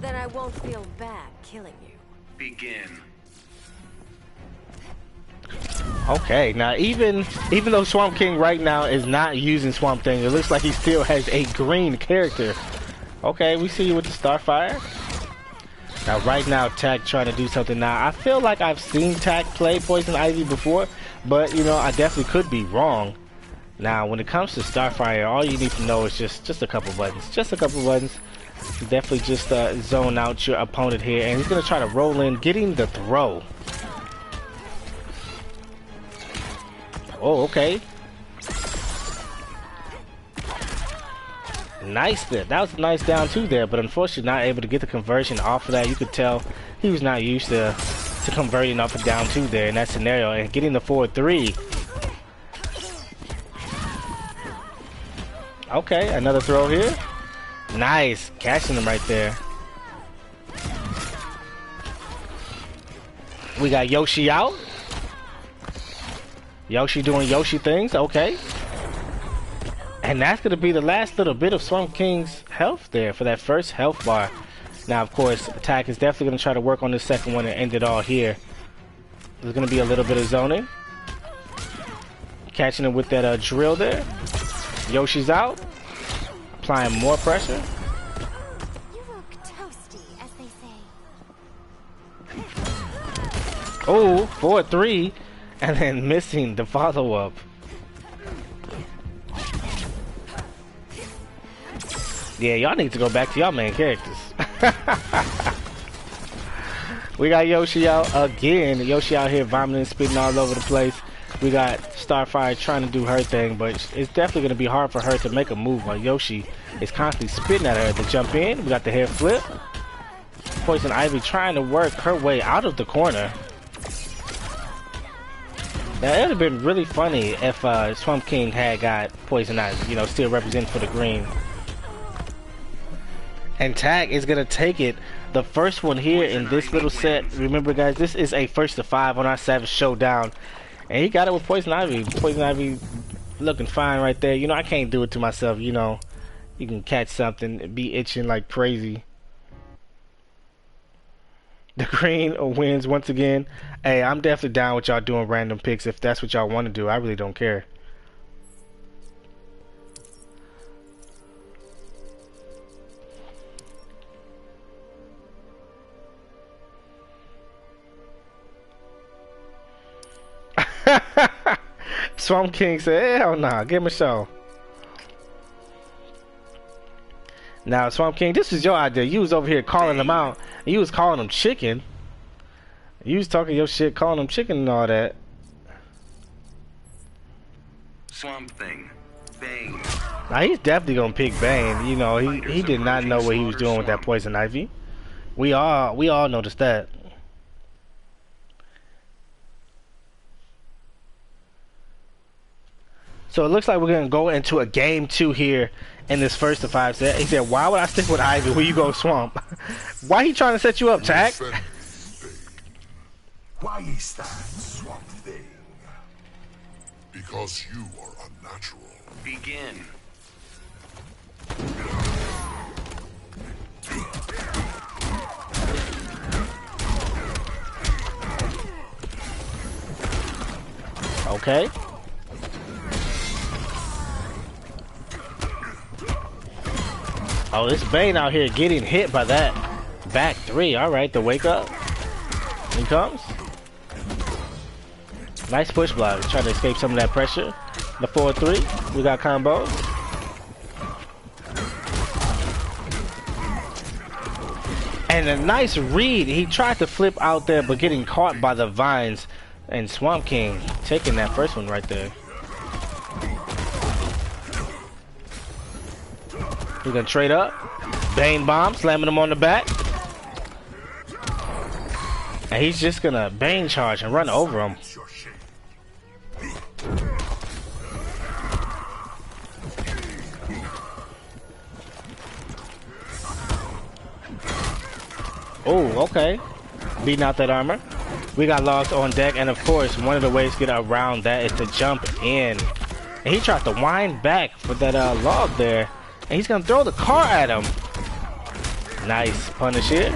[SPEAKER 8] Then I won't feel bad killing you.
[SPEAKER 4] Begin.
[SPEAKER 1] Okay, now even though SwampKhing right now is not using Swamp Thing, it looks like he still has a green character. Okay, we see you with the Starfire. Now right now Tak trying to do something. Now I feel like I've seen Tak play Poison Ivy before, but you know, I definitely could be wrong. Now when it comes to Starfire, all you need to know is just a couple buttons. Just a couple buttons. Definitely just zone out your opponent here, and he's gonna try to roll in, getting the throw. Oh, okay. Nice there. That was a nice down two there, but unfortunately not able to get the conversion off of that. You could tell he was not used to converting off a down two there in that scenario, and getting the 4-3. Okay, another throw here. Nice, catching him right there. We got Yoshi out. Yoshi doing Yoshi things, okay. And that's going to be the last little bit of SwampKhing's health there for that first health bar. Now, of course, Attack is definitely going to try to work on this second one and end it all here. There's going to be a little bit of zoning. Catching him with that drill there. Yoshi's out. Applying more pressure.
[SPEAKER 8] You look toasty, as they say.
[SPEAKER 1] Oh, 4-3. And then missing the follow-up. Yeah, y'all need to go back to y'all main characters. We got Yoshi out again. Yoshi out here vomiting, spitting all over the place. We got Starfire trying to do her thing, but it's definitely going to be hard for her to make a move while Yoshi is constantly spitting at her to jump in. We got the hair flip. Poison Ivy trying to work her way out of the corner. Now, it would have been really funny if SwampKhing had got Poison Ivy, you know, still representing for the green. And Tag is going to take it. The first one here in this little set. Remember, guys, this is a 1st to 5 on our Savage Showdown. And he got it with Poison Ivy. Poison Ivy looking fine right there. You know, I can't do it to myself, you know. You can catch something and be itching like crazy. The green wins once again. Hey, I'm definitely down with y'all doing random picks if that's what y'all want to do. I really don't care. SwampKhing said, hell nah, give him a show. Now, SwampKhing, this is your idea. You was over here calling them out. You was calling them chicken. You was talking your shit, calling them chicken and all that.
[SPEAKER 4] Swamp Thing. Bane.
[SPEAKER 1] Now, he's definitely gonna pick Bane. You know, he did not know what he was doing with that Poison Ivy. We all noticed that. So it looks like we're gonna go into a game 2 here in this 1st to 5 set. He said, "Why would I stick with Ivy when you go Swamp?" Why he trying to set you up, Tak?
[SPEAKER 6] Why is that, Swamp Thing?
[SPEAKER 2] Because you are unnatural.
[SPEAKER 4] Begin.
[SPEAKER 1] Okay. Oh, this Bane out here getting hit by that back 3. Alright, the wake up. He comes. Nice push block. Trying to escape some of that pressure. The 4-3. We got combos. And a nice read. He tried to flip out there, but getting caught by the vines. And SwampKhing taking that first one right there. He's gonna trade up. Bane bomb, slamming him on the back. And he's just gonna Bane charge and run over him. Oh, okay. Beating out that armor. We got logs on deck, and of course, one of the ways to get around that is to jump in. And he tried to wind back for that log there, and he's gonna throw the car at him. Nice punish here.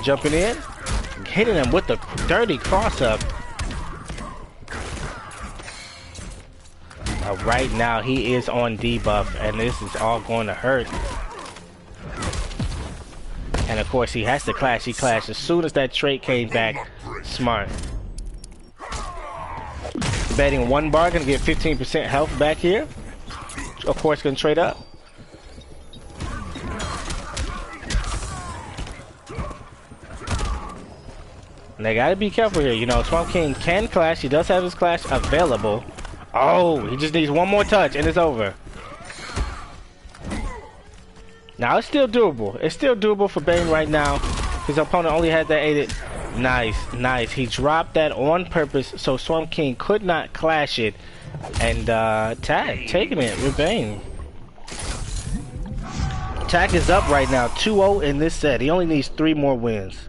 [SPEAKER 1] Jumping in, hitting him with the dirty cross-up. Right now, he is on debuff, and this is all going to hurt. And of course, he has to clash. He clashed as soon as that trait came back. Smart. Betting 1 bar, gonna get 15% health back here. Of course, gonna trade up. And they gotta be careful here. You know, SwampKhing can clash. He does have his clash available. Oh, he just needs one more touch and it's over. Now it's still doable. It's still doable for Bane right now. His opponent only had that aided. Nice, nice. He dropped that on purpose so SwampKhing could not clash it. And Tag taking it with Bane. Tag is up right now, 2-0 in this set. He only needs 3 more wins.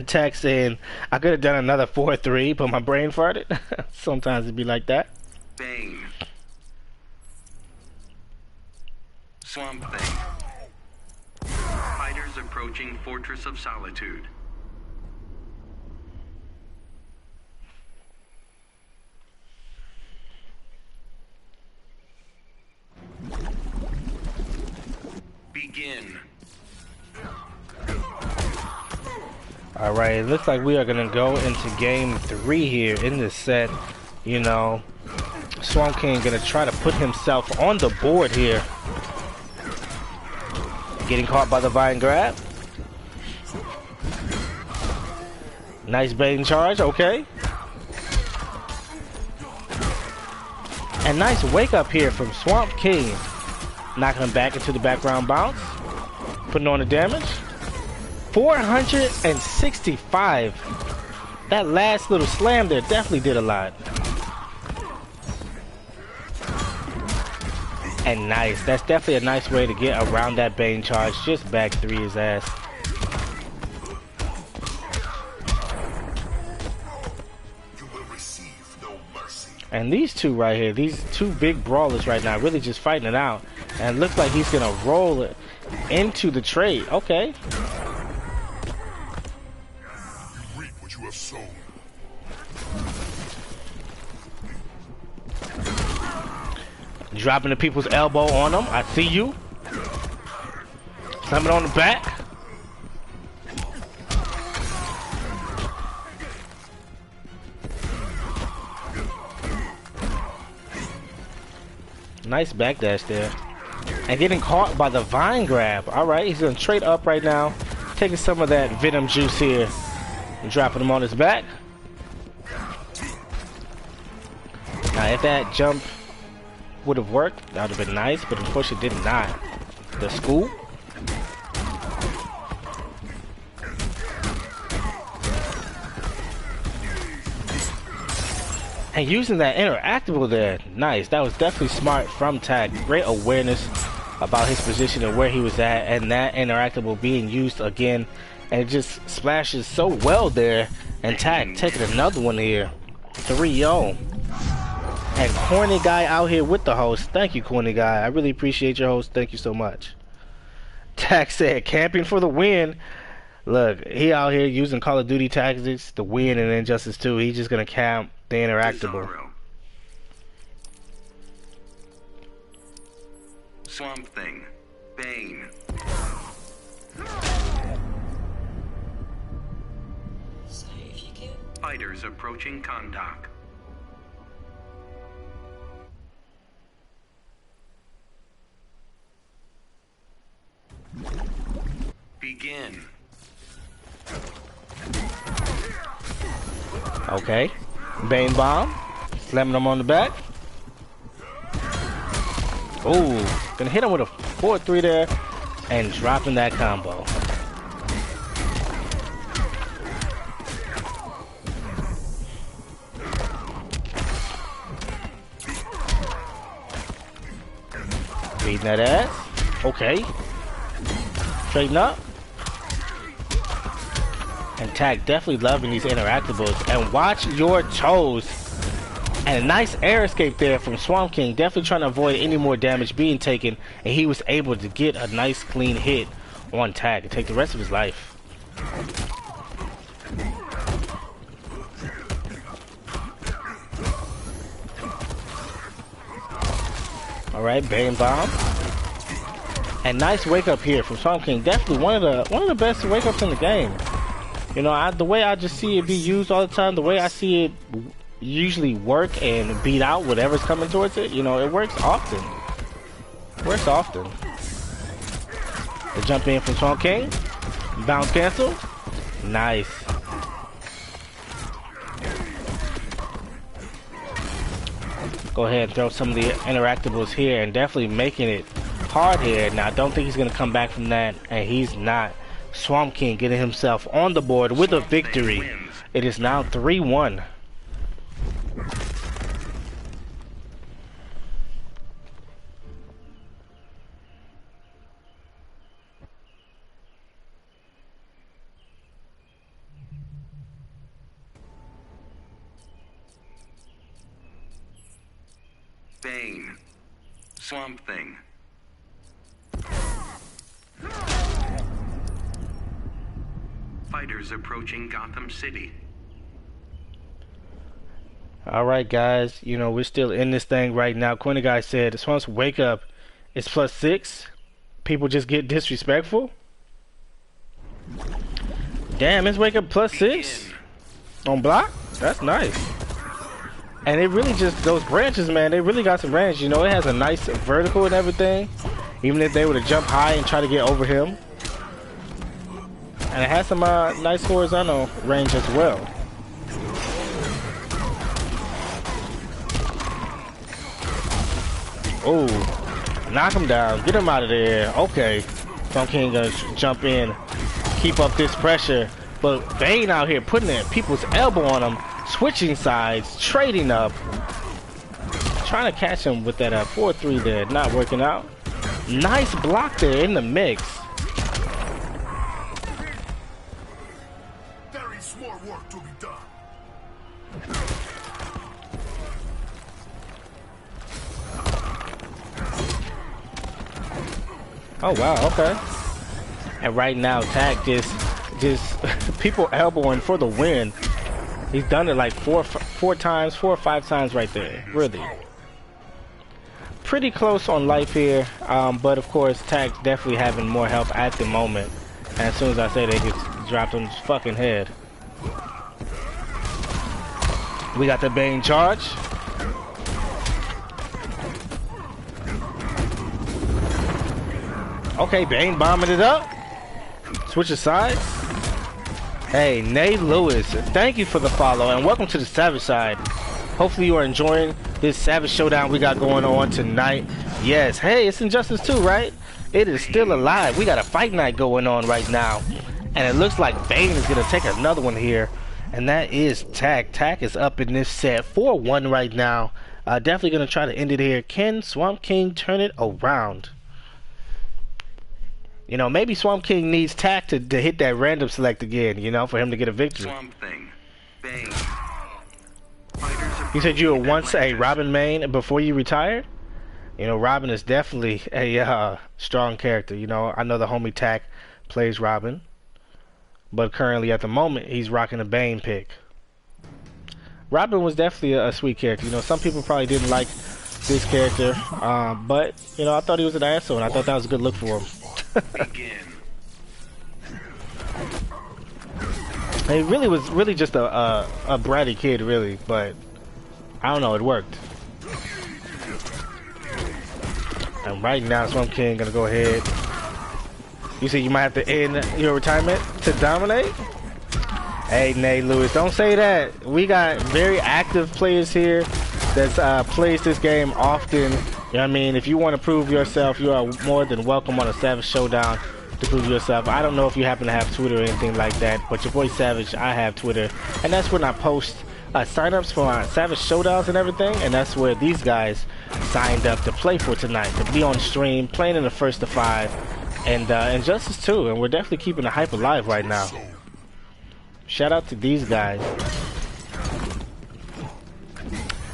[SPEAKER 1] Tag saying, I could have done another 4-3, but my brain farted. Sometimes it'd be like that.
[SPEAKER 4] Bane. Swamp Thing. Fighters approaching Fortress of Solitude. Begin.
[SPEAKER 1] Alright, it looks like we are going to go into game 3 here in this set. You know, SwampKhing going to try to put himself on the board here. Getting caught by the vine grab. Nice Bane charge, okay. And nice wake up here from SwampKhing. Knocking him back into the background bounce. Putting on the damage. 465. That last little slam there definitely did a lot. And nice. That's definitely a nice way to get around that Bane charge. Just back 3 his ass.
[SPEAKER 6] You will receive no mercy.
[SPEAKER 1] And these two right here, these two big brawlers right now, really just fighting it out. And it looks like he's gonna roll it into the trade. Okay.
[SPEAKER 2] You have sown.
[SPEAKER 1] Dropping the people's elbow on them. I see you. Slam it on the back. Nice backdash there. And getting caught by the vine grab. Alright, he's going to trade up right now. Taking some of that venom juice here. And dropping him on his back. Now if that jump would have worked, that would have been nice, but unfortunately it did not. The scoop. And using that interactable there, nice. That was definitely smart from Tag. Great awareness about his position and where he was at, and that interactable being used again. And it just splashes so well there. And Tag taking another one here. 3-0. And CornyGuyy out here with the host. Thank you, CornyGuyy. I really appreciate your host. Thank you so much. Tag said, camping for the win. Look, he out here using Call of Duty tactics to win in Injustice 2. He's just going to camp the interactable.
[SPEAKER 4] Swamp Thing. Bane. Fighters approaching Kondak. Begin.
[SPEAKER 1] Okay. Bane bomb. Slamming him on the back. Ooh. Gonna hit him with a 4-3 there. And dropping that combo. Beating that ass. Okay. Straighten up. And Tag definitely loving these interactables. And watch your toes. And a nice air escape there from SwampKhing. Definitely trying to avoid any more damage being taken. And he was able to get a nice clean hit on Tag and take the rest of his life. Alright, Bane Bomb. And nice wake up here from SwampKhing. Definitely one of the best wake ups in the game. You know, the way I just see it be used all the time, the way I see it usually work and beat out whatever's coming towards it, you know, it works often. Works often. The jump in from SwampKhing. Bounce cancel. Nice. Go ahead and throw some of the interactables here and definitely making it hard here. Now, I don't think he's going to come back from that, and he's not. SwampKhing getting himself on the board with a victory. It is now 3-1.
[SPEAKER 4] Bane. Swamp Thing. Fighters approaching Gotham City.
[SPEAKER 1] Alright guys, you know, we're still in this thing right now. CornyGuyy said, Swamp's wake up is +6. People just get disrespectful. Damn, his wake up +6 on block? That's nice. And it really just, those branches, man, they really got some range. You know, it has a nice vertical and everything. Even if they were to jump high and try to get over him. And it has some nice horizontal range as well. Oh, knock him down. Get him out of there. Okay. SwampKhing gonna jump in. Keep up this pressure. But Bane out here putting it, people's elbow on him. Switching sides, trading up, trying to catch him with that 4-3 there, not working out. Nice block there in the mix.
[SPEAKER 6] There is more work to be done.
[SPEAKER 1] Oh wow, okay. And right now, Tag just people elbowing for the win. He's done it like four or five times right there. Really. Pretty close on life here, but of course, Tag's definitely having more help at the moment. And as soon as I say they get dropped on his fucking head. We got the Bane charge. Okay, Bane bombing it up. Switch sides. Hey, Nate Lewis, thank you for the follow and welcome to the Savage side. Hopefully you are enjoying this Savage Showdown we got going on tonight. Yes, hey, it's Injustice 2, right? It is still alive. We got a fight night going on right now. And it looks like Bane is going to take another one here. And that is Tag. Tag is up in this set 4-1 right now. Definitely going to try to end it here. Can SwampKhing turn it around? You know, maybe SwampKhing needs Tag to hit that random select again, you know, for him to get a victory.
[SPEAKER 4] Swamp Thing. Bane.
[SPEAKER 1] You said you were once a Robin main before you retired? You know, Robin is definitely a strong character. You know, I know the homie Tag plays Robin. But currently, at the moment, he's rocking a Bane pick. Robin was definitely a sweet character. You know, some people probably didn't like this character. But, you know, I thought he was an asshole, and I thought that was a good look for him.
[SPEAKER 4] Begin.
[SPEAKER 1] He really was just a bratty kid, really, but I don't know, it worked. And right now, SwampKhing gonna go ahead. You said you might have to end your retirement to dominate? Hey, Nate Lewis, don't say that. We got very active players here that plays this game often. You know what I mean? If you want to prove yourself, you are more than welcome on a Savage Showdown to prove yourself. I don't know if you happen to have Twitter or anything like that, but your boy Savage, I have Twitter, and that's when I post sign-ups for our Savage Showdowns and everything, and that's where these guys signed up to play for tonight, to be on stream, playing in the first to 5, and Injustice 2, and we're definitely keeping the hype alive right now. Shout out to these guys.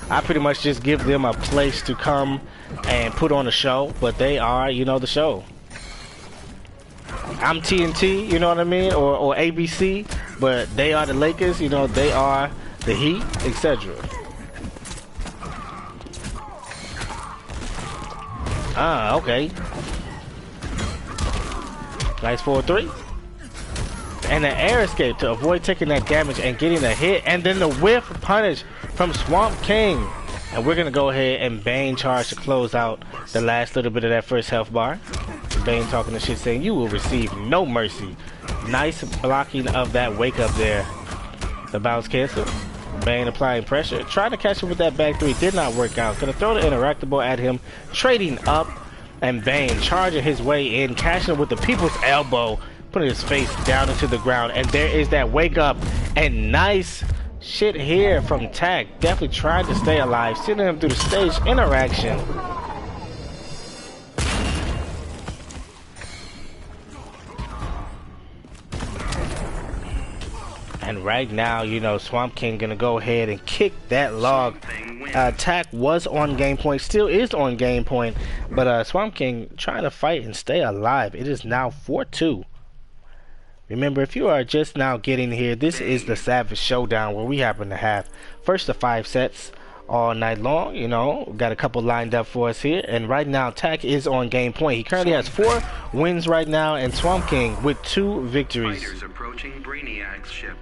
[SPEAKER 1] I pretty much just give them a place to come and put on a show, but they are, you know, the show. I'm TNT, you know what I mean, or ABC, but they are the Lakers, you know, they are the Heat, etc. Ah, okay. Nice 4-3. And an air escape to avoid taking that damage and getting a hit, and then the whiff punish from SwampKhing. And we're gonna go ahead and Bane charge to close out the last little bit of that first health bar. Bane talking the shit, saying you will receive no mercy. Nice blocking of that wake up there. The bounce cancel. Bane applying pressure. Trying to catch him with that back 3. Did not work out. Gonna throw the interactable at him. Trading up. And Bane charging his way in. Catching him with the people's elbow. Putting his face down into the ground. And there is that wake up. And nice shit here from Tag. Definitely trying to stay alive. Sending him through the stage interaction. And right now, you know, SwampKhing gonna go ahead and kick that log. Tack was on game point, still is on game point, but SwampKhing trying to fight and stay alive. It is now 4-2. Remember, if you are just now getting here, this is the Savage Showdown where we happen to have first to 5 sets all night long. You know, got a couple lined up for us here, and right now Tack is on game point. He currently has 4 wins right now, and SwampKhing with 2 victories.
[SPEAKER 4] Fighters approaching Brainiac's ship.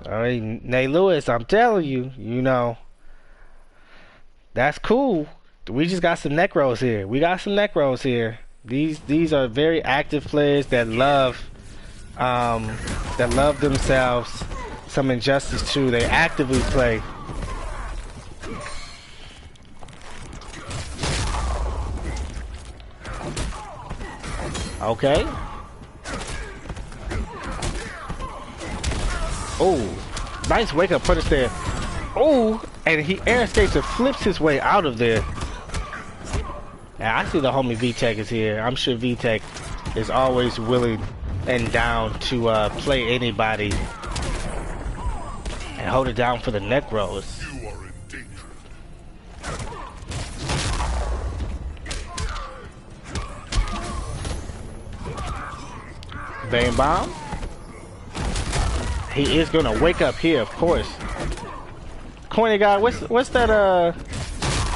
[SPEAKER 1] Alright, Nay Lewis, I'm telling you, you know, that's cool. We just got some Necros here. We got some Necros here. These are very active players that love themselves some Injustice 2. They actively play. Okay. Oh, nice wake up punish there. Oh, and he air escapes and flips his way out of there. Yeah, I see the homie VTech is here. I'm sure VTech is always willing and down to play anybody and hold it down for the Necros.
[SPEAKER 2] You are in danger.
[SPEAKER 1] Bane bomb. He is gonna wake up here, of course. CornyGuyy, what's that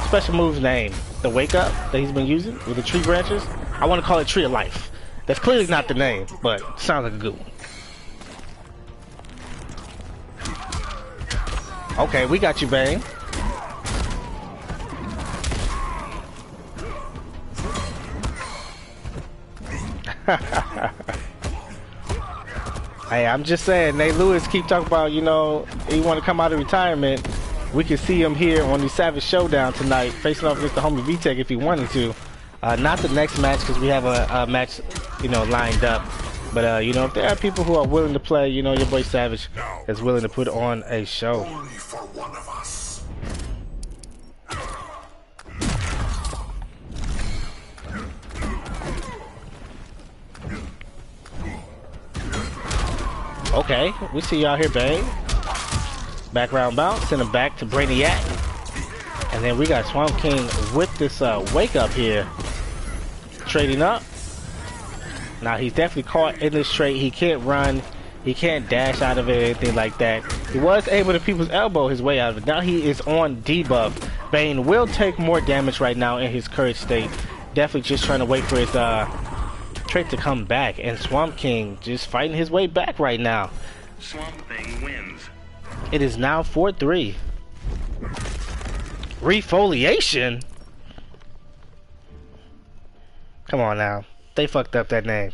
[SPEAKER 1] special move's name? The wake up that he's been using with the tree branches? I want to call it Tree of Life. That's clearly not the name, but sounds like a good one. Okay, we got you, Bane. Hey, I'm just saying, Nate Lewis keep talking about, you know, he want to come out of retirement. We can see him here on the Savage Showdown tonight, facing off against the homie VTech if he wanted to. Not the next match, because we have a match, you know, lined up. But, you know, if there are people who are willing to play, you know, your boy Savage is willing to put on a show.
[SPEAKER 6] Only for one of us.
[SPEAKER 1] Okay, we see y'all here, Bane. Background bounce, send him back to Brainiac. And then we got SwampKhing with this wake up here. Trading up. Now he's definitely caught in this trade. He can't run. He can't dash out of it or anything like that. He was able to people's elbow his way out of it. Now he is on debuff. Bane will take more damage right now in his current state. Definitely just trying to wait for his trait to come back. And SwampKhing just fighting his way back right now.
[SPEAKER 4] SwampKhing wins.
[SPEAKER 1] It is now 4-3. Refoliation? Come on now. They fucked up that name.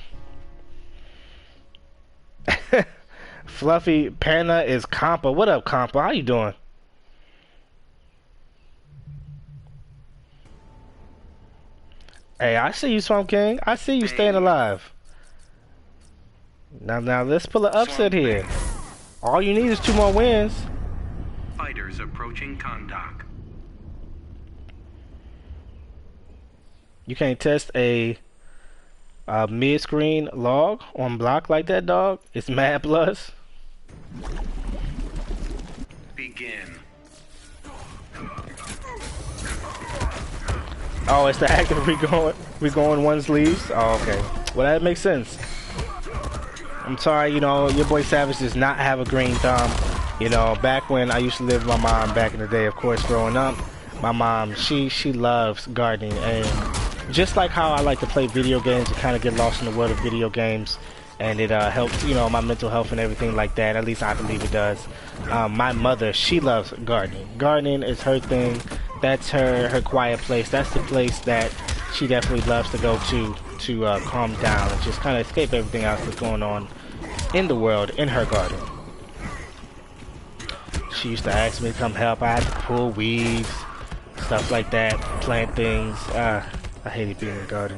[SPEAKER 1] Fluffy Panna is Compa. What up, Compa? How you doing? Hey, I see you, SwampKhing. I see you staying alive. Now let's pull an upset here. All you need is 2 more wins.
[SPEAKER 4] Fighters approaching Kondak.
[SPEAKER 1] You can't test a mid-screen log on block like that, dog. It's mad plus.
[SPEAKER 4] Begin.
[SPEAKER 1] Oh, it's the active we going one sleeves. Oh, okay. Well, that makes sense. I'm sorry, you know, your boy Savage does not have a green thumb. You know, back when I used to live with my mom back in the day, of course, growing up, my mom, she loves gardening, and just like how I like to play video games and kind of get lost in the world of video games, and it helps, you know, my mental health and everything like that. At least I believe it does. My mother, she loves gardening. Gardening is her thing. That's her quiet place. That's the place that she definitely loves to go to calm down and just kind of escape everything else that's going on in the world in her garden. She used to ask me to come help. I had to pull weeds, stuff like that, plant things. I hated being in the garden.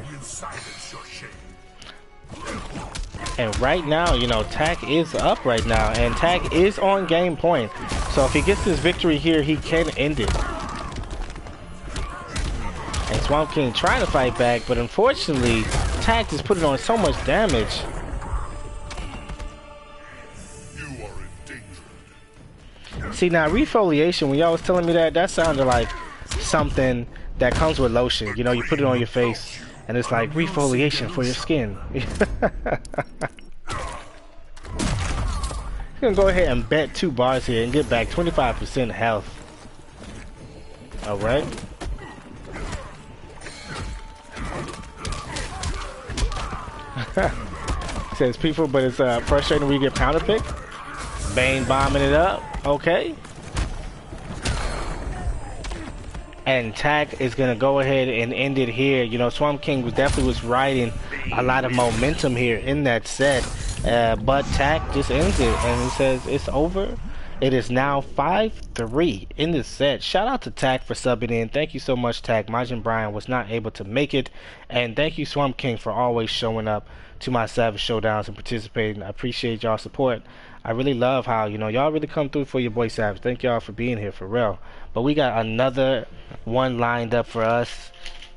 [SPEAKER 1] And right now, you know, Tak is up right now, and Tak is on game point. So if he gets his victory here, he can end it. And SwampKhing trying to fight back, but unfortunately, Tak is putting on so much damage.
[SPEAKER 2] You are endangered.
[SPEAKER 1] See, now refoliation, when y'all was telling me that, that sounded like something that comes with lotion. You know, you put it on your face, and it's like refoliation for your skin. You're gonna go ahead and bet 2 bars here and get back 25% health. Alright. Says people, but it's frustrating when you get counter pick. Bane bombing it up. Okay. And Tak is gonna go ahead and end it here. You know, SwampKhing definitely was riding a lot of momentum here in that set, but Tak just ends it, and he says it's over. It is now 5-3 in this set. Shout out to Tak for subbing in. Thank you so much, Tak. Majin Brian was not able to make it, and thank you, SwampKhing, for always showing up to my Savage Showdowns and participating. I appreciate y'all support. I really love how, you know, y'all really come through for your boy Savage. Thank y'all for being here, for real. But we got another one lined up for us.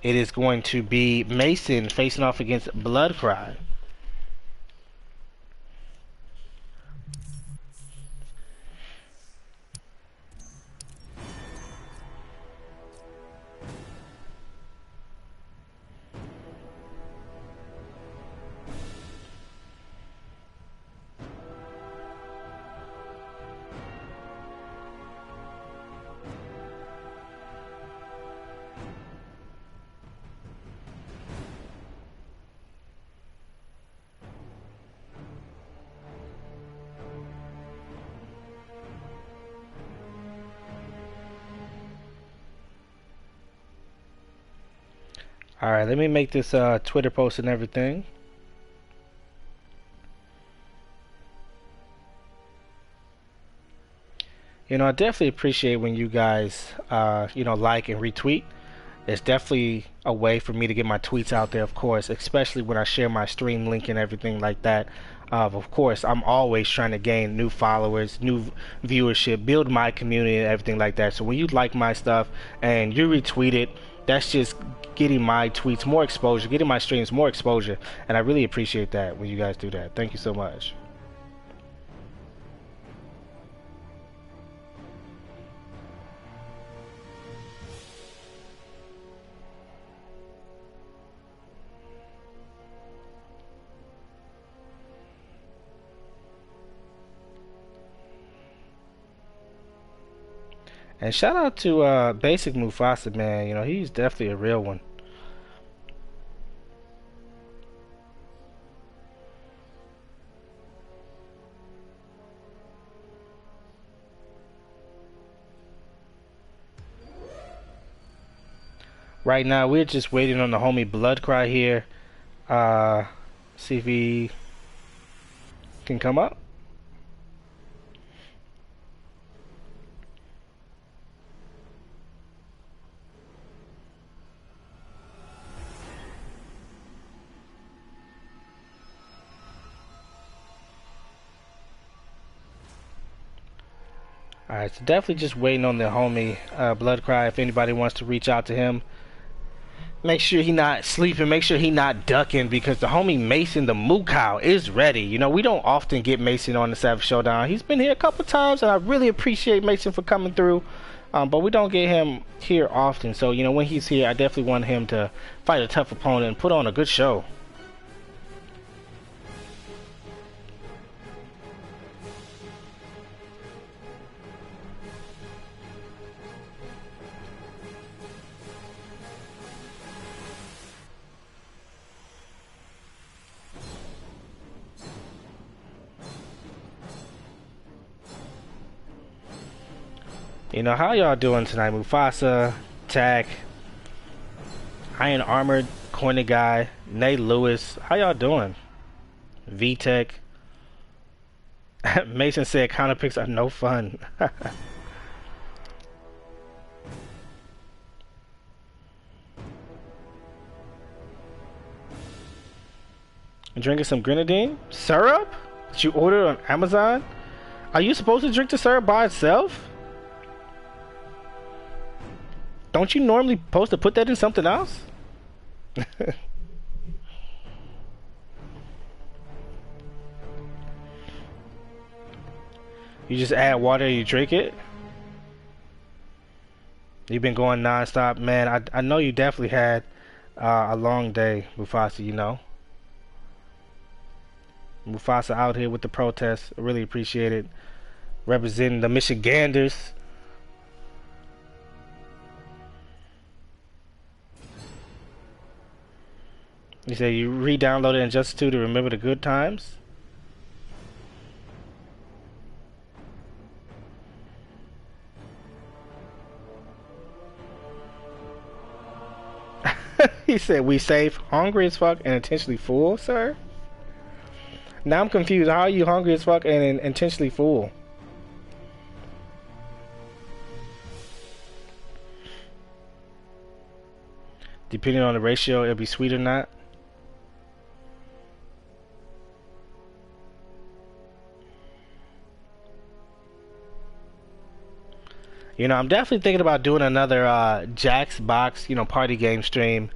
[SPEAKER 1] It is going to be Mason facing off against Bloodcry. Alright, let me make this Twitter post and everything. You know, I definitely appreciate when you guys, you know, like and retweet. It's definitely a way for me to get my tweets out there, of course, especially when I share my stream link and everything like that. Of course, I'm always trying to gain new followers, new viewership, build my community and everything like that. So when you like my stuff and you retweet it, that's just getting my tweets more exposure, getting my streams more exposure, and I really appreciate that when you guys do that. Thank you so much. And shout out to Basic Mufasa, man. You know, he's definitely a real one. Right now, we're just waiting on the homie Bloodcry here. See if he can come up. Alright, so definitely just waiting on the homie Bloodcry. If anybody wants to reach out to him, make sure he not sleeping, make sure he not ducking, because the homie MasontheMooCow is ready. You know, we don't often get Mason on the Savage Showdown. He's been here a couple times, and I really appreciate Mason for coming through. But we don't get him here often. So, you know, when he's here, I definitely want him to fight a tough opponent and put on a good show. You know, how y'all doing tonight? Mufasa, Tag, Iron Armored, CornyGuyy, Nate Lewis. How y'all doing? V-Tech. Mason said counter picks are no fun. Drinking some grenadine? Syrup? That you ordered on Amazon? Are you supposed to drink the syrup by itself? Don't you normally supposed to put that in something else? You just add water and you drink it? You've been going non-stop, man. I know you definitely had a long day, Mufasa, you know. Mufasa out here with the protests. I really appreciate it. Representing the Michiganders. You say you re-downloaded Injustice 2 to remember the good times? He said we safe, hungry as fuck, and intentionally full, sir? Now I'm confused. How are you hungry as fuck and intentionally full? Depending on the ratio, it'll be sweet or not. You know, I'm definitely thinking about doing another Jack's Box, you know, party game stream.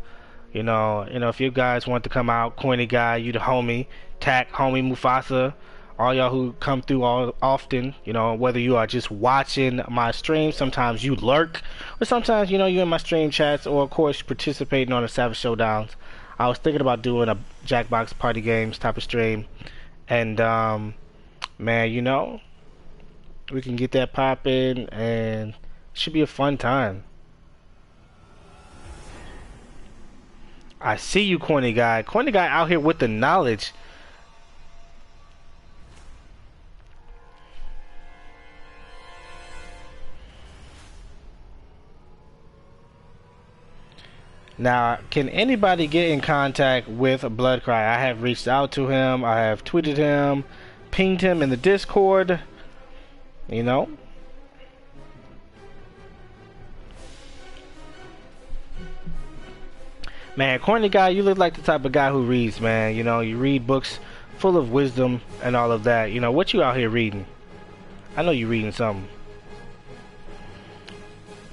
[SPEAKER 1] You know, if you guys want to come out, CornyGuyy, you the homie, Tack, homie, Mufasa, all y'all who come through all often, you know, whether you are just watching my stream, sometimes you lurk, or sometimes, you know, you're in my stream chats, or of course participating on the Savage Showdowns. I was thinking about doing a Jackbox party games type of stream, and man, you know, we can get that popping, and it should be a fun time. I see you, CornyGuyy. CornyGuyy out here with the knowledge. Now, can anybody get in contact with Bloodcry? I have reached out to him. I have tweeted him, pinged him in the Discord. You know? Man, CornyGuyy, you look like the type of guy who reads, man. You know, you read books full of wisdom and all of that. You know, what you out here reading? I know you reading something.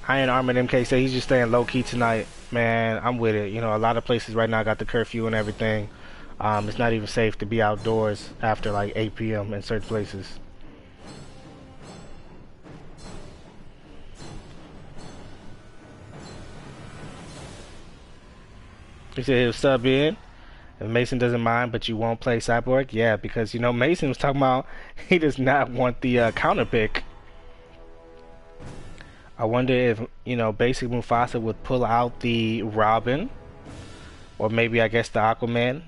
[SPEAKER 1] Iron Armored MK said he's just staying low-key tonight. Man, I'm with it. You know, a lot of places right now got the curfew and everything. It's not even safe to be outdoors after like 8 p.m. in certain places. He said he'll sub in if Mason doesn't mind, but you won't play Cyborg. Yeah, because you know Mason was talking about he does not want the counter pick. I wonder if, you know, basic Mufasa would pull out the Robin, or maybe I guess the Aquaman.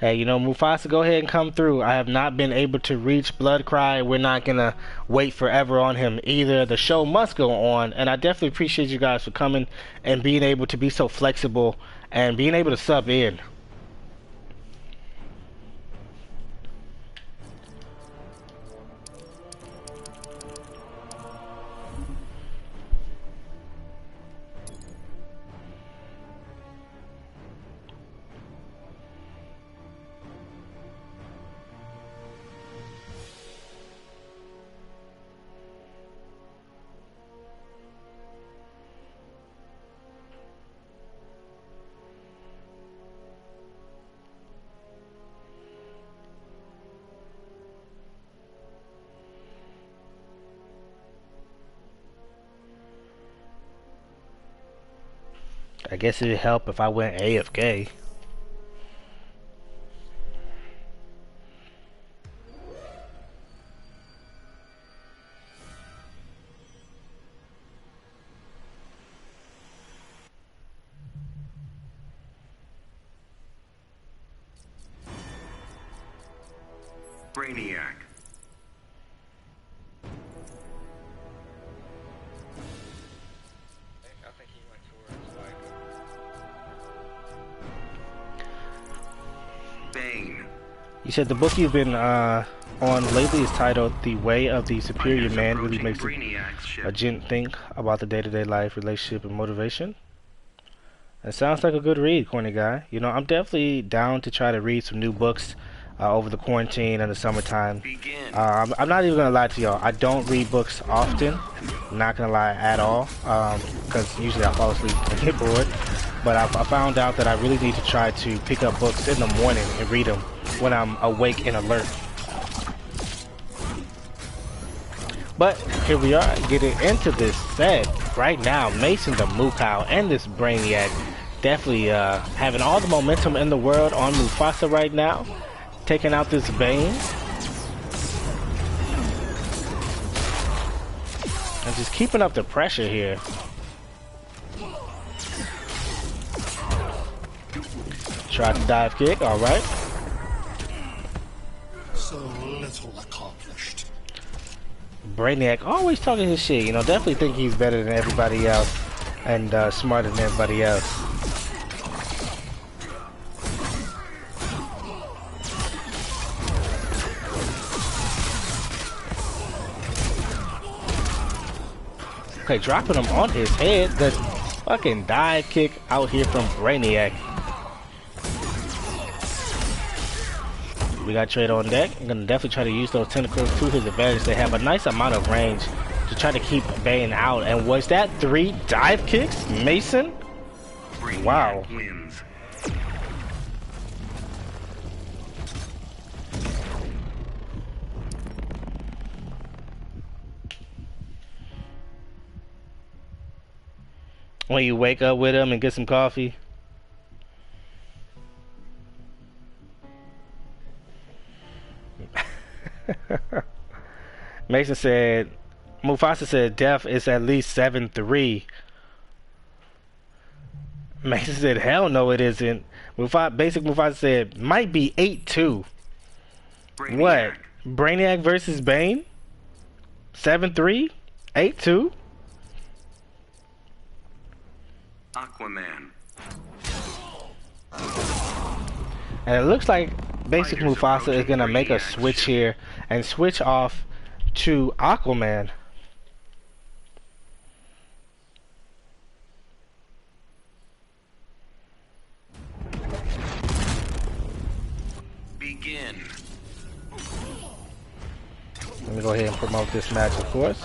[SPEAKER 1] Hey, you know, Mufasa, go ahead and come through. I have not been able to reach Bloodcry. We're not gonna wait forever on him either. The show must go on, and I definitely appreciate you guys for coming and being able to be so flexible and being able to sub in. I guess it'd help if I went AFK.
[SPEAKER 4] Brainiac. Bane.
[SPEAKER 1] You said the book you've been on lately is titled The Way of the Superior Man. Really makes a gent think about the day-to-day life, relationship, and motivation. It sounds like a good read, CornyGuyy. You know, I'm definitely down to try to read some new books over the quarantine and the summertime. I'm not even gonna lie to y'all. I don't read books often. I'm not gonna lie at all, because usually I fall asleep and get bored. But I found out that I really need to try to pick up books in the morning and read them when I'm awake and alert. But here we are, getting into this set right now. MasontheMooCow and this Brainiac definitely having all the momentum in the world on Mufasa right now, taking out this Bane and just keeping up the pressure here. Try to dive kick, alright.
[SPEAKER 6] So little accomplished.
[SPEAKER 1] Brainiac always talking his shit, you know, definitely think he's better than everybody else and smarter than everybody else. Okay, dropping him on his head. The fucking dive kick out here from Brainiac. We got Trade on deck. I'm gonna definitely try to use those tentacles to his advantage. They have a nice amount of range to try to keep Bane out. And was that 3 dive kicks, Mason? Wow. When you wake up with him and get some coffee. Mason said, Mufasa said death is at least 7-3. Mason said, hell no it isn't. Mufasa said, might be 8-2. What? Brainiac versus Bane? 7-3? 8-2?
[SPEAKER 4] Aquaman.
[SPEAKER 1] And it looks like Basic Mufasa is gonna make a switch here and switch off to Aquaman.
[SPEAKER 4] Begin.
[SPEAKER 1] Let me go ahead and promote this match, of course.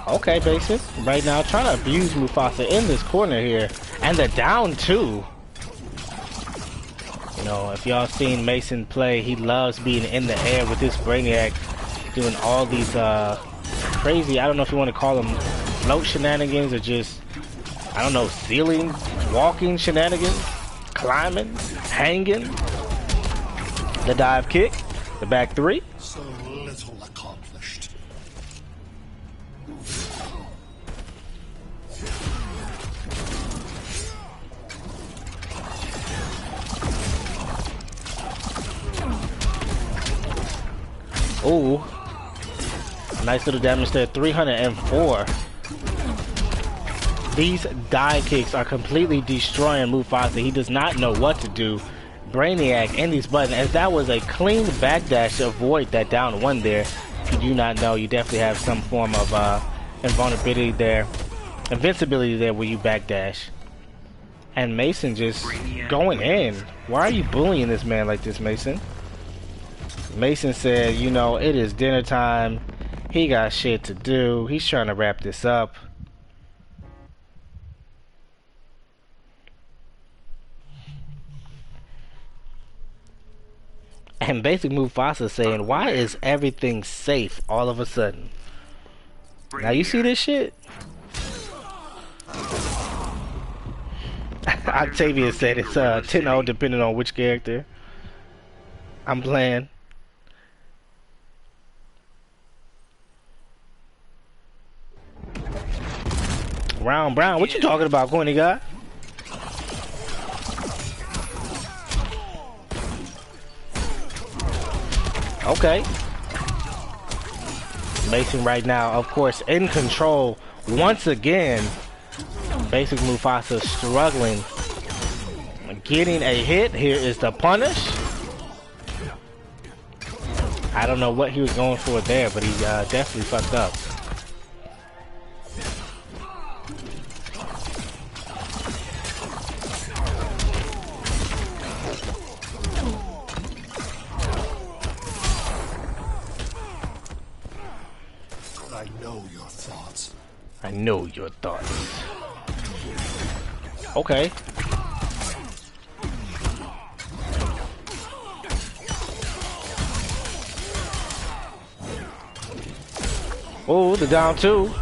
[SPEAKER 1] Okay, Basic. Right now, trying to abuse Mufasa in this corner here. And the down two. You know, if y'all seen Mason play, he loves being in the air with this Brainiac. Doing all these crazy, I don't know if you want to call them float shenanigans or just, I don't know, ceiling, walking shenanigans. Climbing, hanging. The dive kick. The back 3.
[SPEAKER 6] So little accomplished.
[SPEAKER 1] Ooh. Nice little damage there. 304. These die kicks are completely destroying Mufasa. He does not know what to do. Brainiac in these buttons, as that was a clean backdash to avoid that down one there. If you do not know, you definitely have some form of invulnerability there. Invincibility there where you backdash. And Mason just going in. Why are you bullying this man like this, Mason? Mason said, you know, it is dinner time. He got shit to do. He's trying to wrap this up. And basically Mufasa saying, why is everything safe all of a sudden? Now you see this shit? Octavia said it's 10-0 depending on which character I'm playing. Round Brown, what you talking about, CornyGuyy? Okay. Mason right now, of course, in control once again. Basic Mufasa struggling. Getting a hit. Here is the punish. I don't know what he was going for there, but he definitely fucked up.
[SPEAKER 6] I know your thoughts.
[SPEAKER 1] I know your thoughts. Okay. Oh, the down two.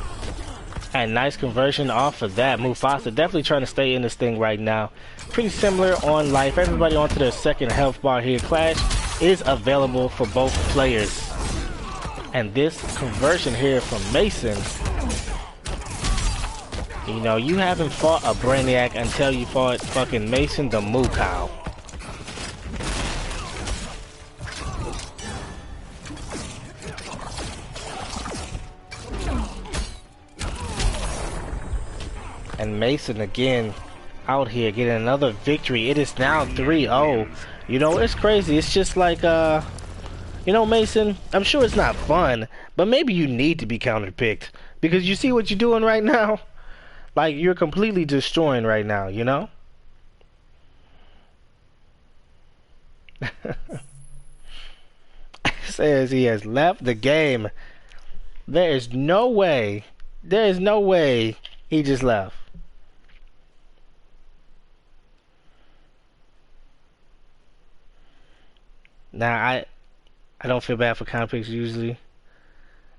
[SPEAKER 1] And nice conversion off of that. Mufasa definitely trying to stay in this thing right now. Pretty similar on life. Everybody onto their second health bar here. Clash is available for both players. And this conversion here from Mason, you know, you haven't fought a Brainiac until you fought fucking MasontheMooCow. And Mason again out here getting another victory. It is now 3-0. You know, it's crazy. It's just like, you know, Mason, I'm sure it's not fun, but maybe you need to be counterpicked. Because you see what you're doing right now? Like, you're completely destroying right now, you know? Says he has left the game. There is no way he just left. Now, I don't feel bad for counterpicks usually.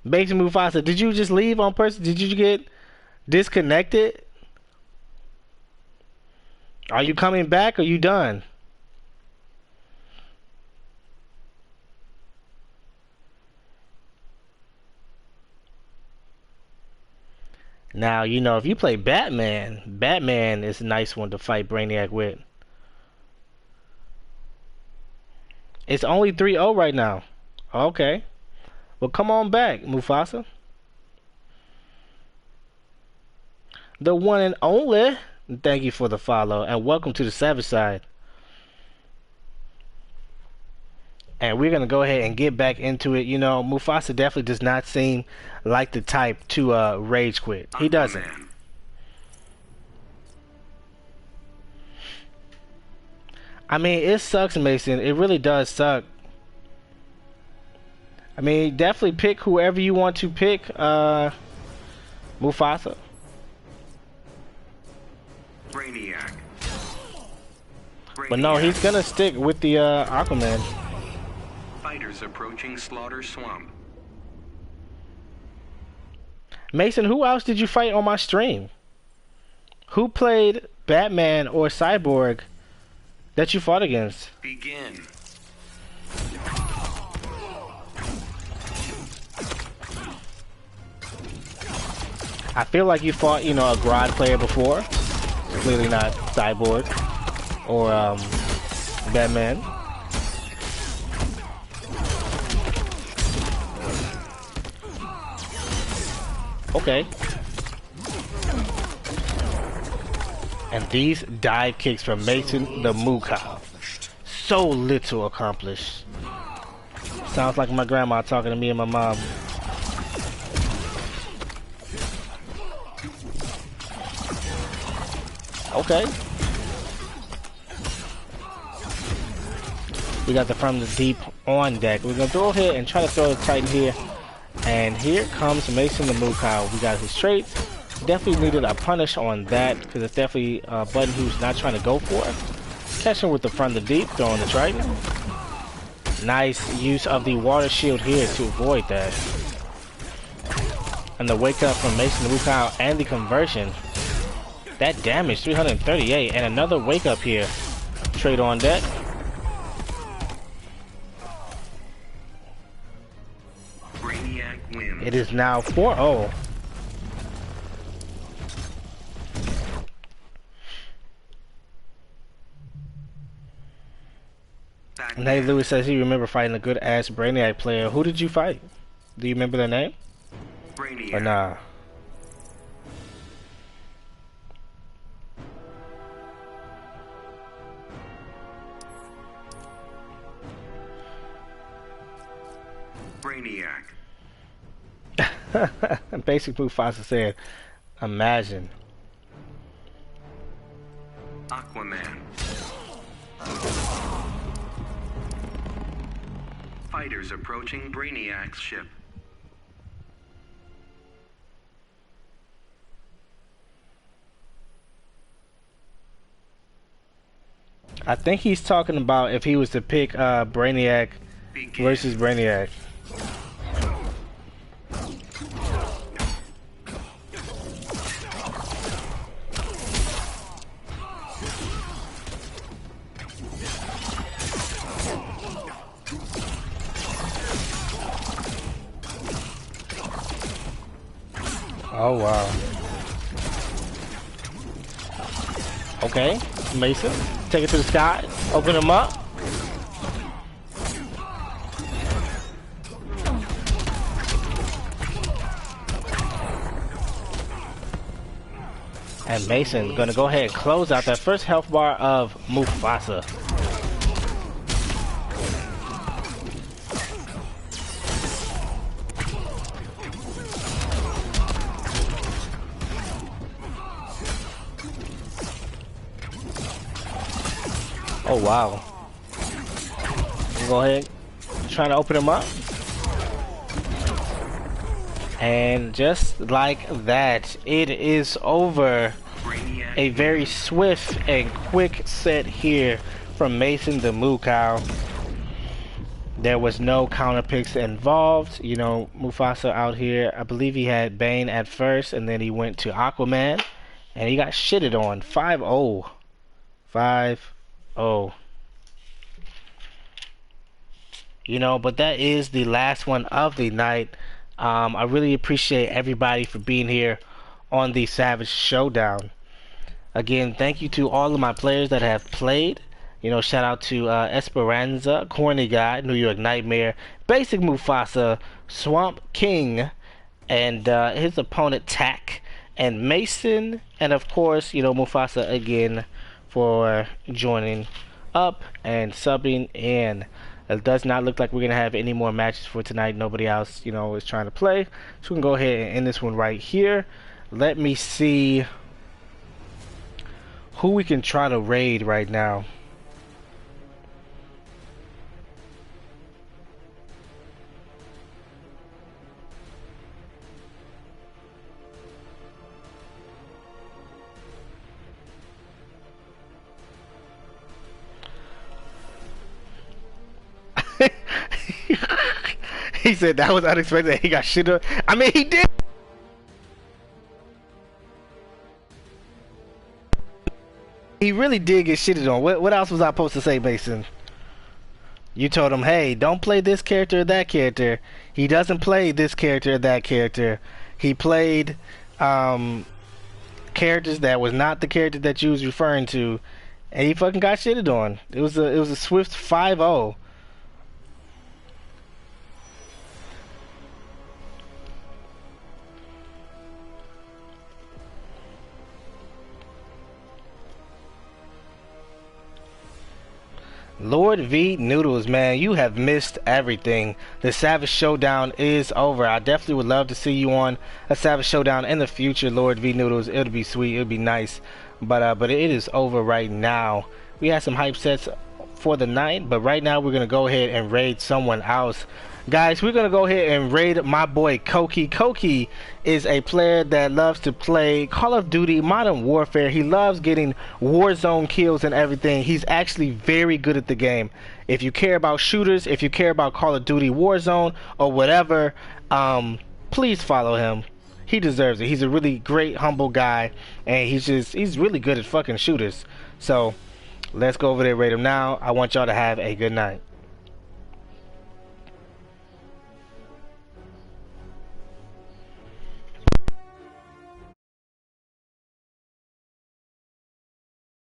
[SPEAKER 1] Basic Mufasa, did you just leave on purpose? Did you get disconnected? Are you coming back or are you done? Now, you know, if you play Batman is a nice one to fight Brainiac with. It's only 3-0 right now. Okay. Well, come on back, Mufasa. The one and only. Thank you for the follow. And welcome to the Savage side. And we're going to go ahead and get back into it. You know, Mufasa definitely does not seem like the type to rage quit. He doesn't. I mean, it sucks, Mason. It really does suck. I mean, definitely pick whoever you want to pick. Mufasa.
[SPEAKER 4] Brainiac.
[SPEAKER 1] But no, he's gonna stick with the Aquaman.
[SPEAKER 4] Fighters approaching Slaughter Swamp.
[SPEAKER 1] Mason, who else did you fight on my stream? Who played Batman or Cyborg that you fought against?
[SPEAKER 4] Begin.
[SPEAKER 1] I feel like you fought, you know, a Grodd player before. Clearly not Cyborg or Batman. Okay. And these dive kicks from MasontheMooCow. So little accomplished. Sounds like my grandma talking to me and my mom. Okay. We got the from the deep on deck. We're gonna go ahead and try to throw the Titan here. And here comes MasontheMooCow. We got his traits. Definitely needed a punish on that because it's definitely a button who's not trying to go for it. Catching with the from the deep, throwing the Triton. Nice use of the water shield here to avoid that. And the wake up from MasontheMooCow and the conversion. That damage, 338, and another wake up here. Trade on deck.
[SPEAKER 4] Brainiac wins.
[SPEAKER 1] It is now 4-0. Nate Lewis says he remember fighting a good ass Brainiac player. Who did you fight? Do you remember their name?
[SPEAKER 4] Brainiac.
[SPEAKER 1] Or nah?
[SPEAKER 4] Brainiac.
[SPEAKER 1] Basic Mufasa said, imagine.
[SPEAKER 4] Aquaman. Fighters approaching Brainiac's ship.
[SPEAKER 1] I think he's talking about if he was to pick Brainiac versus Brainiac. Oh wow. Okay, Mason, take it to the sky, open him up. And Mason gonna go ahead and close out that first health bar of Mufasa. Oh wow. Go ahead, trying to open him up. And just like that, it is over. A very swift and quick set here from MasontheMooCow. There was no counter picks involved. You know, Mufasa out here, I believe he had Bane at first, and then he went to Aquaman, and he got shitted on. 5-0. 5-0. You know, but that is the last one of the night. I really appreciate everybody for being here on the Savage Showdown. Again, thank you to all of my players that have played. You know, shout out to Esperanza, CornyGuyy, New York Nightmare, Basic Mufasa, SwampKhing, and his opponent Tak, and Mason, and of course, you know, Mufasa again for joining up and subbing in. It does not look like we're going to have any more matches for tonight. Nobody else, you know, is trying to play. So we can go ahead and end this one right here. Let me see who we can try to raid right now. He said that was unexpected. He got shit up. I mean, he did. He really did get shitted on. What else was I supposed to say, Mason? You told him, hey, don't play this character or that character. He doesn't play this character or that character. He played characters that was not the character that you was referring to, and he fucking got shitted on. It was a swift 5-0. Lord V Noodles, man, you have missed everything. The Savage Showdown is over. I definitely would love to see you on a Savage Showdown in the future, Lord V Noodles. It would be sweet. It would be nice. But it is over right now. We had some hype sets for the night, but right now we're going to go ahead and raid someone else. Guys, we're going to go ahead and raid my boy Koki. Koki is a player that loves to play Call of Duty Modern Warfare. He loves getting Warzone kills and everything. He's actually very good at the game. If you care about shooters, if you care about Call of Duty Warzone or whatever, please follow him. He deserves it. He's a really great, humble guy, and he's really good at fucking shooters. So let's go over there, raid him now. I want y'all to have a good night.